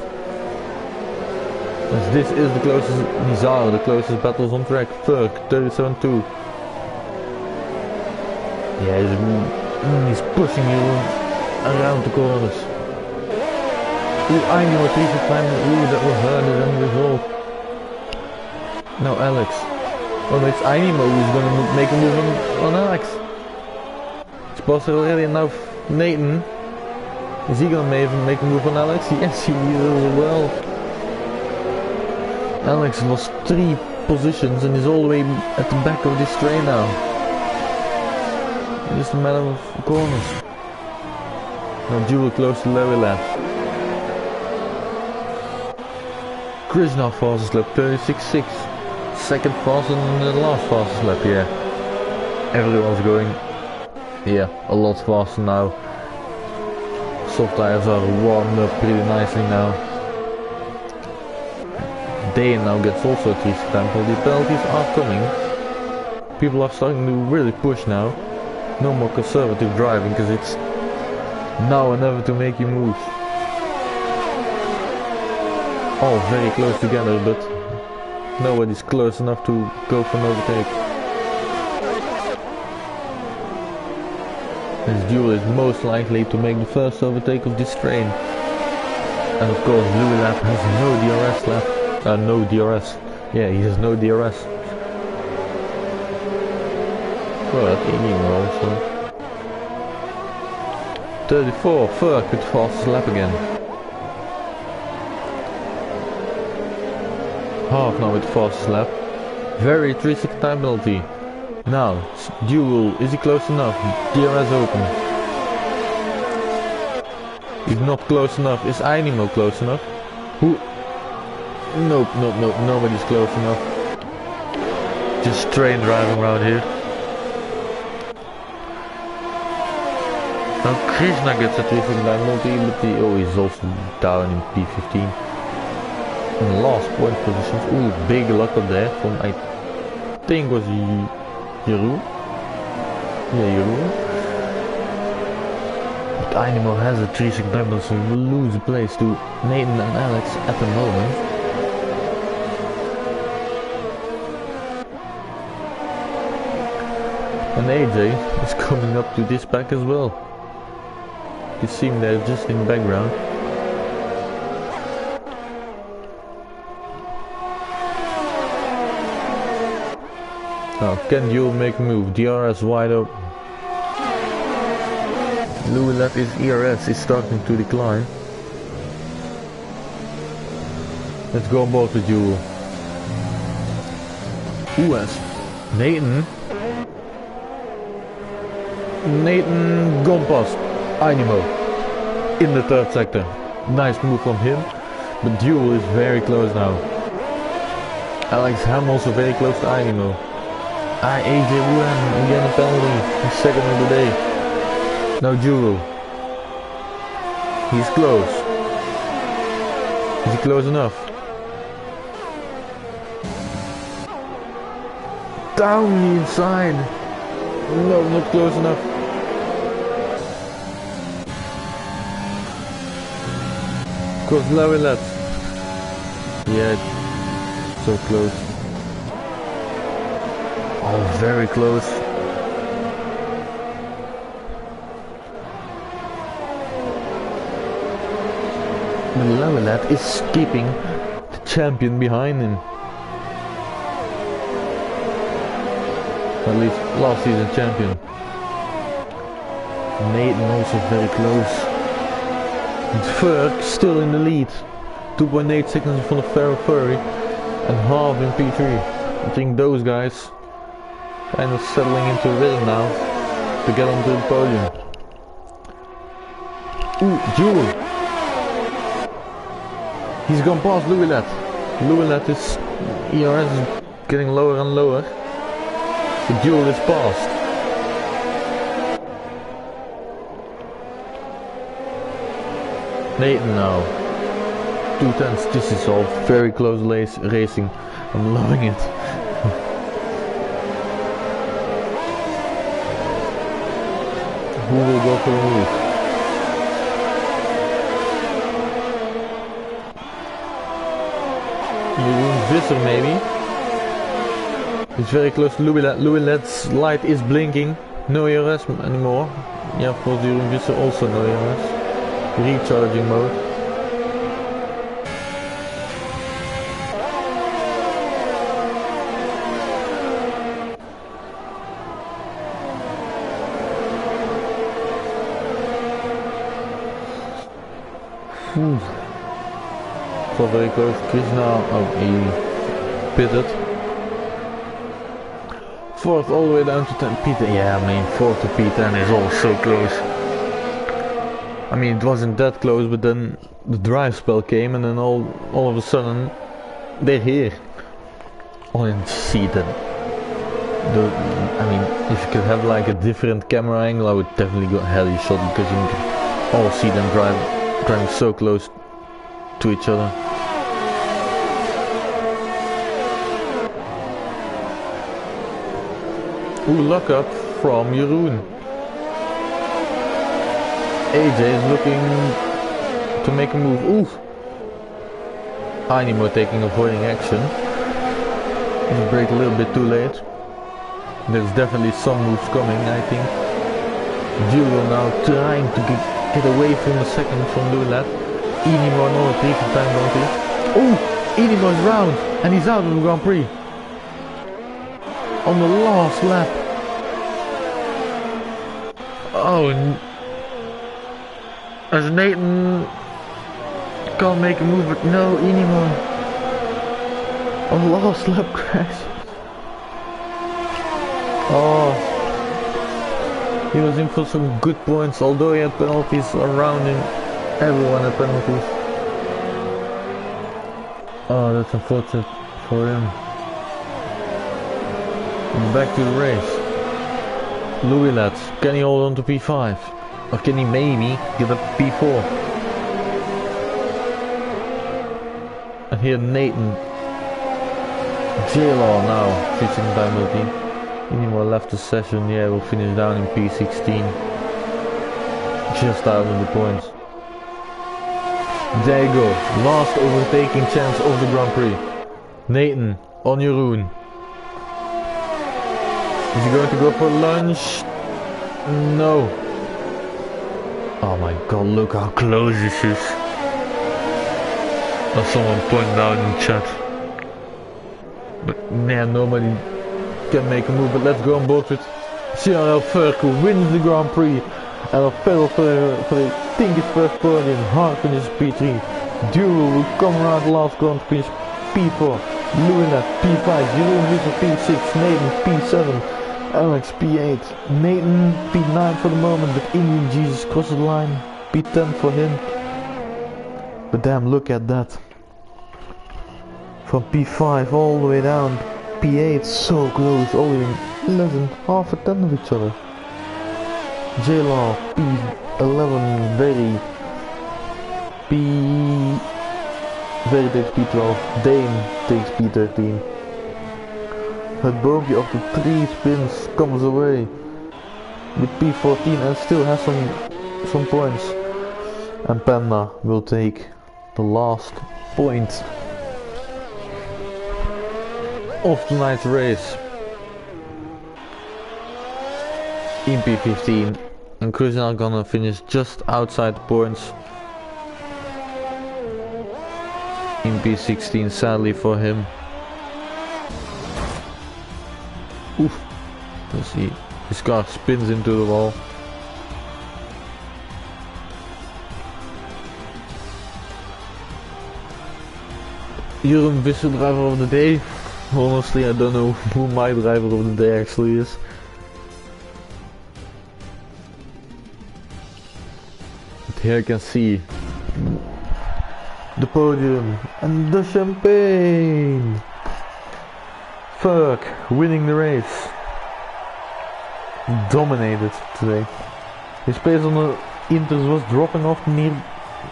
[SPEAKER 1] As this is the closest, these are the closest battles on track. Ferg, 37-2. Yeah, he's pushing you around the corners. Ooh, I knew a 3-foot time. Ooh, that will hurt the end result. Now Alex. Oh no, it's Ainimo who's gonna make a move on Alex. It's possible already enough. Nathan. Is he gonna make a move on Alex? Yes, he is as well. Alex lost 3 positions and is all the way at the back of this train now. Just a matter of corners. Now Jewel close to Larry lap. Chris now fastest lap, 36.6. Second fastest than the last fastest lap, yeah. Everyone's going, yeah, a lot faster now. Soft tires are warmed up pretty nicely now. Dane now gets also a 3 time penalty. Penalties are coming. People are starting to really push now. No more conservative driving, because it's now or never to make you move. All very close together, but nobody's close enough to go for an overtake. This duel is most likely to make the first overtake of this train. And of course Louis Lap has no DRS left. No DRS. Yeah, he has no DRS. But anyway also. 34, Ferg with fastest lap again. Half now with the fastest lap. Very 3-second time penalty. Now, duel, is he close enough? DRS open. He's not close enough. Is Ainimo close enough? Who? Nope, nobody's close enough. Just train driving around here. Now Krishna gets a 3-second time penalty, but he's also down in P15. In last point positions. Ooh, big luck up there from I think was Jeroen. Yeah, Jeroen. But Ainimo has a 3-second time penalty, so he will lose the place to Nathan and Alex at the moment. And AJ is coming up to this pack as well. You see him there just in the background. Now, can you make a move? DRS wide open. Louis left his ERS is starting to decline. Let's go about the duel. Who has? Nathan gone past Ainimo in the third sector. Nice move from him. But duel is very close now. Alex Ham also very close to Ainimo. AJ Wuhan again a penalty, his second of the day. Now duel. He's close. Is he close enough? Down the inside. No, not close enough. Goes lower left. Yeah, so close. Oh, very close. The lower lad is keeping the champion behind him. At least last season champion. Nathan also very close. And Ferg still in the lead. 2.8 seconds in front of Ferrari and half in P3. I think those guys kind of settling into a rhythm now to get onto the podium. Ooh, duel! He's gone past Louis Lat. Louis Lat is ERS is getting lower and lower. The duel is passed. Nathan now. 2 tenths. This is all very close racing. I'm loving it. Who will go for the move? Visser maybe. He's very close to Louis Lat. Louis Lat's light is blinking. No ERS anymore. Yeah, of course, during Visser also no ERS. Recharging mode. So very close. Krishna, oh, he pitted. Fourth all the way down to 10. P10, yeah, I mean, fourth to P10 is all so close. I mean, it wasn't that close, but then the drive spell came, and then all of a sudden they're here. Oh, and see that. I mean, if you could have like a different camera angle, I would definitely go heli shot because you can all see them driving so close to each other. Ooh, lock up from Jeroen. AJ is looking to make a move. Ooh! Ainimo taking avoiding action. He brake a little bit too late. There's definitely some moves coming, I think. Duo now trying to get away from the second from Louis. Inimo another 3 for time penalty. Oh, Inimo's round and he's out of the Grand Prix. On the last lap. Oh, as Nathan can't make a move, but no, Inimo. On the last lap crash. Oh, he was in for some good points, although he had penalties around him. Everyone had penalties. Oh, that's unfortunate for him. Back to the race. Louis lads, can he hold on to P5? Or can he maybe get a P4? And here Nathan. J-Law now, fixing time penalty. Any more left the session, yeah, we'll finish down in P16. Just out of the points. There you go, last overtaking chance of the Grand Prix. Nathan, on your own. Is he going to go for lunch? No. Oh my god, look how close this is. As someone pointed out in the chat. But man, nobody can make a move, but let's go on board with CRL Ferko wins the Grand Prix. And a pedal for I think his first podium. Hard finishes P3. Duo will come around the last Grand Prix P4. Luna P5. Jeroen Wieser P6. Nathan P7. Alex P8. Nathan P9 for the moment, but Indian Jesus crosses the line. P10 for him. But damn, look at that. From P5 all the way down. P8 so close, only less than half a ton of each other. J-Law P11 very takes P12. Dane takes P13. Het boompje of the 3 spins comes away with P14 and still has some points. And Panda will take the last point of tonight's race in P15, and Chris are gonna finish just outside the points in P16, sadly for him. Oof, let's see, his car spins into the wall. Jeroen Visser, driver of the day. Honestly, I don't know who my driver of the day actually is. But here you can see the podium and the champagne. Ferk winning the race. Dominated today. His pace on the inters was dropping off near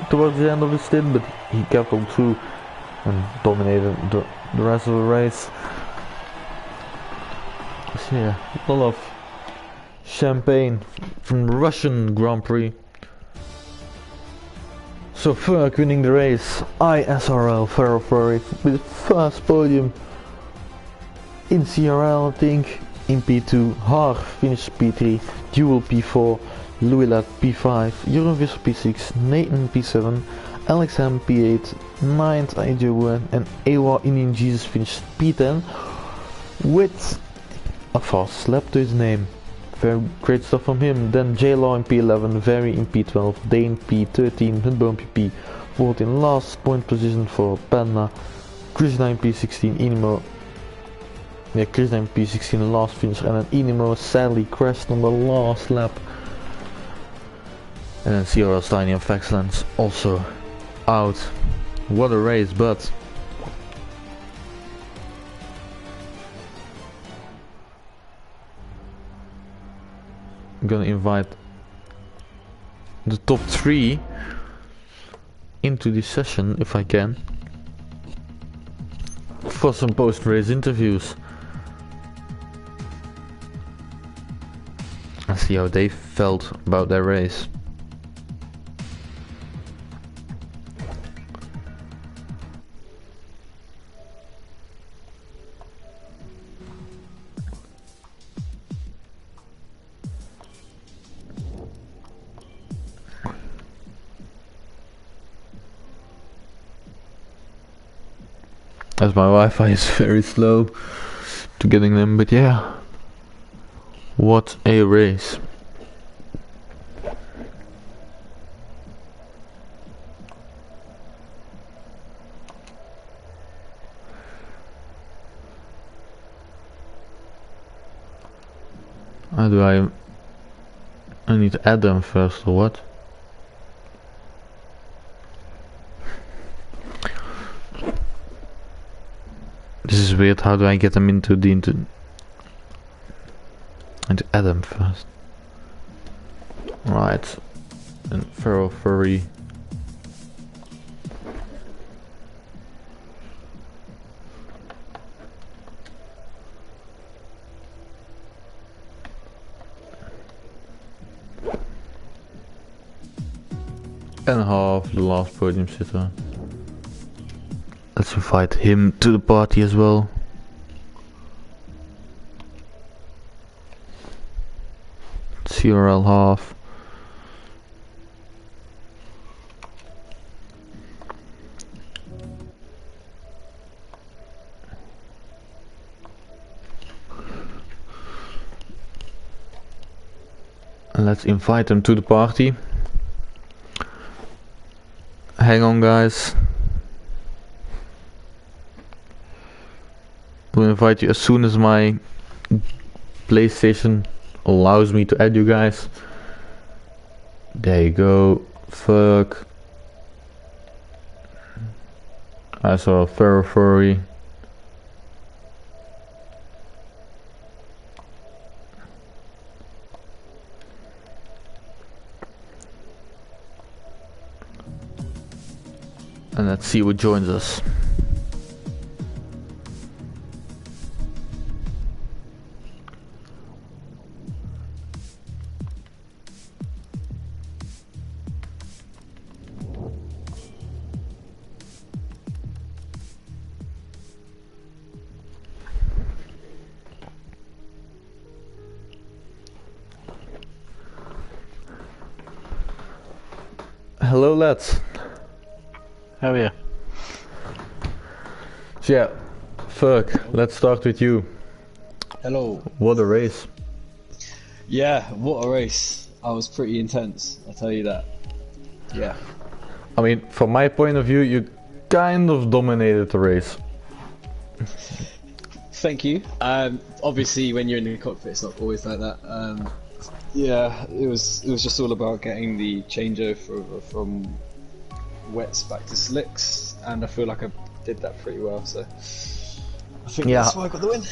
[SPEAKER 1] towards the end of his stint, but he kept on through and dominated the rest of the race. So yeah, a lot of champagne from the Russian Grand Prix. So Ferk winning the race. ISRL Ferrari with his first podium in CRL, I think. In P2, Haar finished P3, Duel P4, Louis P5, Jeroen Visser P6, Nathan P7, Alex M P8, 9th IJoen, and Ewa Indian Jesus finished P10 with a fast lap to his name. Very great stuff from him. Then J-Law in P11, Very in P12, Dane P13, Hunbumpy P14, last point position for Panda, Krishna in P16, Inimo. Yeah, Krishna in P16 last finish, and then Inimo sadly crashed on the last lap. And then CRL Steiny of Excellence also out. What a race, but I'm gonna invite the top 3 into this session if I can for some post-race interviews and see how they felt about their race. as my Wi-Fi is very slow to getting them, but yeah, what a race. How do I need to add them first or what? This is weird. How do I get them into and add them first? Right. And feral furry. And half the last podium sitter. Let's invite him to the party as well. CRL half. And let's invite them to the party. Hang on, guys. We'll invite you as soon as my PlayStation allows me to add you guys. There you go. Fuck. I saw a feral furry. And let's see who joins us. Hello lads.
[SPEAKER 2] How are you?
[SPEAKER 1] So yeah, fuck, let's start with you.
[SPEAKER 3] Hello.
[SPEAKER 1] What a race.
[SPEAKER 3] Yeah, what a race. I was pretty intense, I'll tell you that. Yeah.
[SPEAKER 1] I mean, from my point of view, you kind of dominated the race.
[SPEAKER 3] Thank you. Obviously when you're in the cockpit it's not always like that. Yeah, it was just all about getting the changeover from wets back to slicks, and I feel like I did that pretty well, so I think that's why I got the win.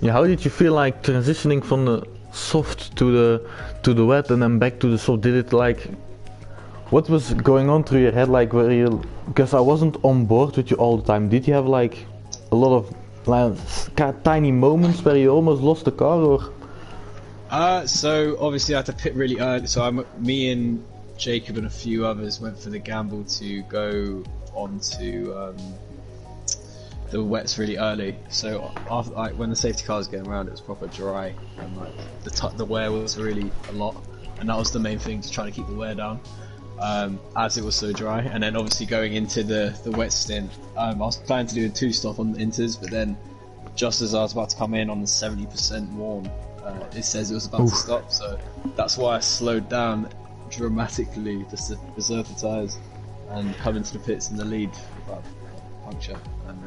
[SPEAKER 1] Yeah, how did you feel like transitioning from the soft to the wet and then back to the soft? Did it like, what was going on through your head, like where you, because I wasn't on board with you all the time, did you have like a lot of like tiny moments where you almost lost the car, or?
[SPEAKER 3] So obviously I had to pit really early, so me and Jacob and a few others went for the gamble to go onto the wets really early. So after, like, when the safety car was getting around, it was proper dry, and like the wear was really a lot, and that was the main thing, to try to keep the wear down, as it was so dry. And then obviously going into the wet stint, I was planning to do a 2-stop on the inters, but then just as I was about to come in on the 70% warm, it says it was about to stop, so that's why I slowed down dramatically just to preserve the tyres and come into the pits in the lead without puncture. And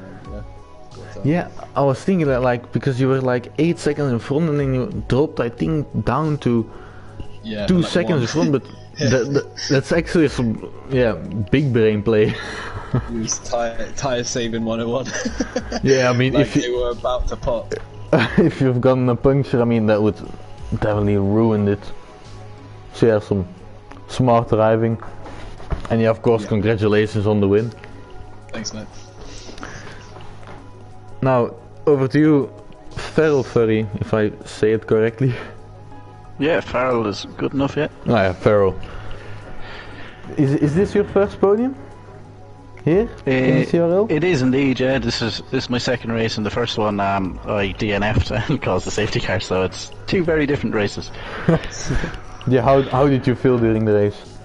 [SPEAKER 1] yeah, I was thinking that, like, because you were like 8 seconds in front and then you dropped, I think, down to 2
[SPEAKER 3] like
[SPEAKER 1] seconds in front, but that's actually some big brain play.
[SPEAKER 3] It was tyre saving 101.
[SPEAKER 1] Yeah, I mean,
[SPEAKER 3] like
[SPEAKER 1] if
[SPEAKER 3] they were about to pop.
[SPEAKER 1] if you've gotten a puncture, I mean, that would definitely ruin it. So yeah, some smart driving, and yeah, of course, congratulations on the win.
[SPEAKER 3] Thanks, mate.
[SPEAKER 1] Now over to you, feral furry, if I say it correctly.
[SPEAKER 2] Yeah, feral is good enough, yeah.
[SPEAKER 1] Oh yeah, feral. Is this your first podium here in the CRL?
[SPEAKER 2] It is indeed, yeah. This is my second race, and the first one I DNF'd and caused the safety car, so it's 2 very different races.
[SPEAKER 1] Yeah, how did you feel during the race?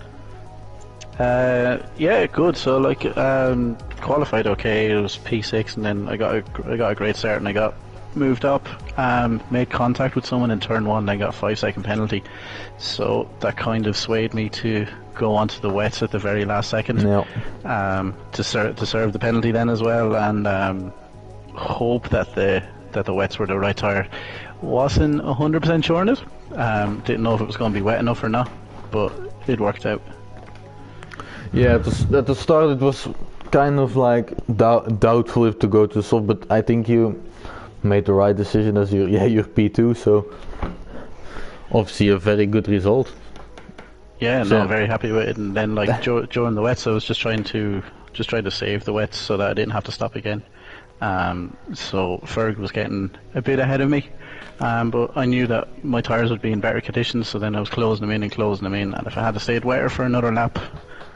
[SPEAKER 2] Yeah, good. So like, qualified okay. It was P6, and then I got a great start, and I got moved up. Made contact with someone in turn 1, and I got a 5-second penalty. So that kind of swayed me to go onto the wets at the very last second.
[SPEAKER 1] Yeah.
[SPEAKER 2] To serve the penalty then as well, and hope that the wets were the right tire. Wasn't 100% sure on it. Didn't know if it was going to be wet enough or not, but it worked out.
[SPEAKER 1] Yeah, at the start it was kind of like doubtful if to go to soft, but I think you made the right decision as you're P2, so obviously a very good result.
[SPEAKER 2] Yeah,
[SPEAKER 1] So,
[SPEAKER 2] no, very happy with it. And then like during the wets, I was just trying to save the wets so that I didn't have to stop again. So Ferg was getting a bit ahead of me, but I knew that my tyres would be in better conditions, so then I was closing them in, and if I had to stayed wetter for another lap,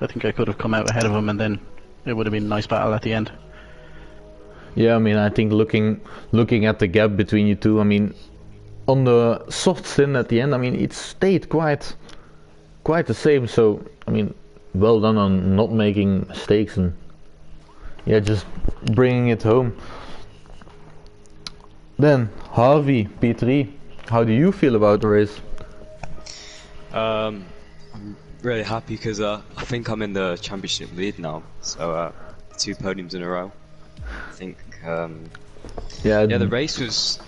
[SPEAKER 2] I think I could have come out ahead of him, and then it would have been a nice battle at the end.
[SPEAKER 1] yeah, I mean, I think looking at the gap between you two, I mean, on the soft stint at the end, I mean, it stayed quite the same. So, I mean, well done on not making mistakes and yeah, just bringing it home. Then Harvey, P3, how do you feel about the race?
[SPEAKER 4] I'm really happy because I think I'm in the championship lead now. So 2 podiums in a row. I think
[SPEAKER 1] Yeah,
[SPEAKER 4] the race was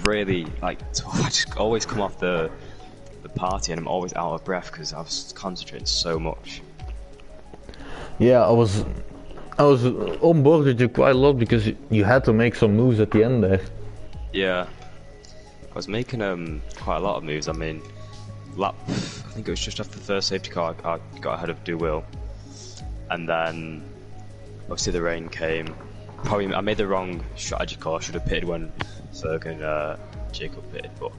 [SPEAKER 4] really like tough. I just always come off the party and I'm always out of breath because I was concentrating so much.
[SPEAKER 1] yeah, I was on board with you quite a lot because you had to make some moves at the end there.
[SPEAKER 4] Yeah, I was making quite a lot of moves. I mean, lap, I think it was just after the first safety car, I got ahead of Will, and then obviously the rain came. Probably I made the wrong strategy call. I should have pitted when Ferg and Jacob pitted, but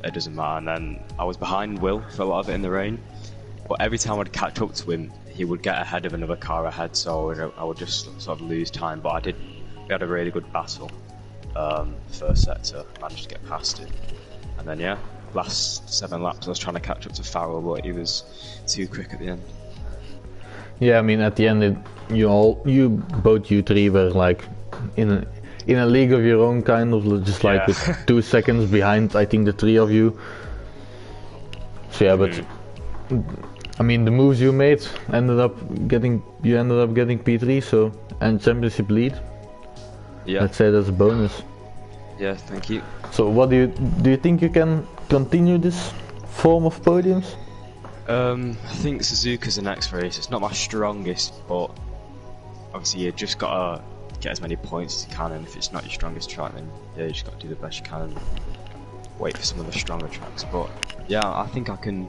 [SPEAKER 4] it doesn't matter. And then I was behind Will for a lot of it in the rain, but every time I'd catch up to him, he would get ahead of another car ahead, so I would just sort of lose time. But we had a really good battle. First sector, managed to get past it, and then yeah, last 7 laps I was trying to catch up to Farrell, but he was too quick at the end.
[SPEAKER 1] Yeah, I mean, at the end, both you three were like in a league of your own, kind of just like with 2 seconds behind, I think, the 3 of you. So yeah, but I mean, the moves you made ended up getting P3, so, and championship lead.
[SPEAKER 4] Yeah.
[SPEAKER 1] Let's say that's a bonus.
[SPEAKER 4] Yeah, thank you.
[SPEAKER 1] So what do you think you can continue this form of podiums?
[SPEAKER 4] I think Suzuka's the next race. It's not my strongest, but obviously you just gotta get as many points as you can, and if it's not your strongest track, then yeah, you just gotta do the best you can and wait for some of the stronger tracks. But yeah, I think I can.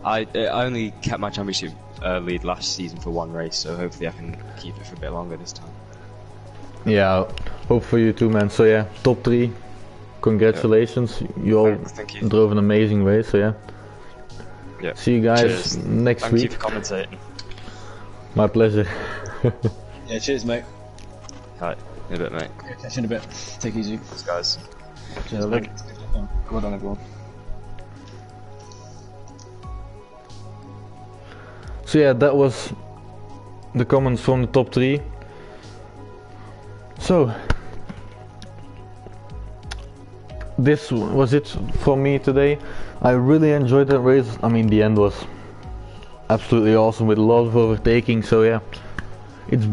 [SPEAKER 4] I only kept my championship lead last season for 1 race, so hopefully I can keep it for a bit longer this time.
[SPEAKER 1] Yeah, hope for you too, man. So yeah, top 3. Congratulations. You all
[SPEAKER 4] Thank you.
[SPEAKER 1] drove an amazing race, so yeah.
[SPEAKER 4] Yeah.
[SPEAKER 1] See you guys
[SPEAKER 4] Cheers.
[SPEAKER 1] next
[SPEAKER 4] Thank
[SPEAKER 1] week.
[SPEAKER 4] you for commentating.
[SPEAKER 1] My pleasure.
[SPEAKER 3] Yeah, cheers, mate.
[SPEAKER 4] Hi, in a bit, mate.
[SPEAKER 3] Catch you in a bit. Take it easy.
[SPEAKER 4] Thanks, guys.
[SPEAKER 3] Cheers, mate. Well done, everyone.
[SPEAKER 1] So yeah, that was the comments from the top 3. So this was it for me today. I really enjoyed that race. I mean, the end was absolutely awesome with a lot of overtaking. So yeah, it's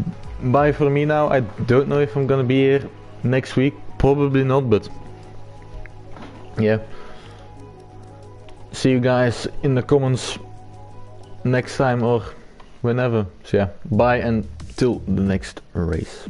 [SPEAKER 1] bye for me now. I don't know if I'm gonna be here next week. Probably not, but yeah. See you guys in the comments next time or whenever. So yeah, bye and till the next race.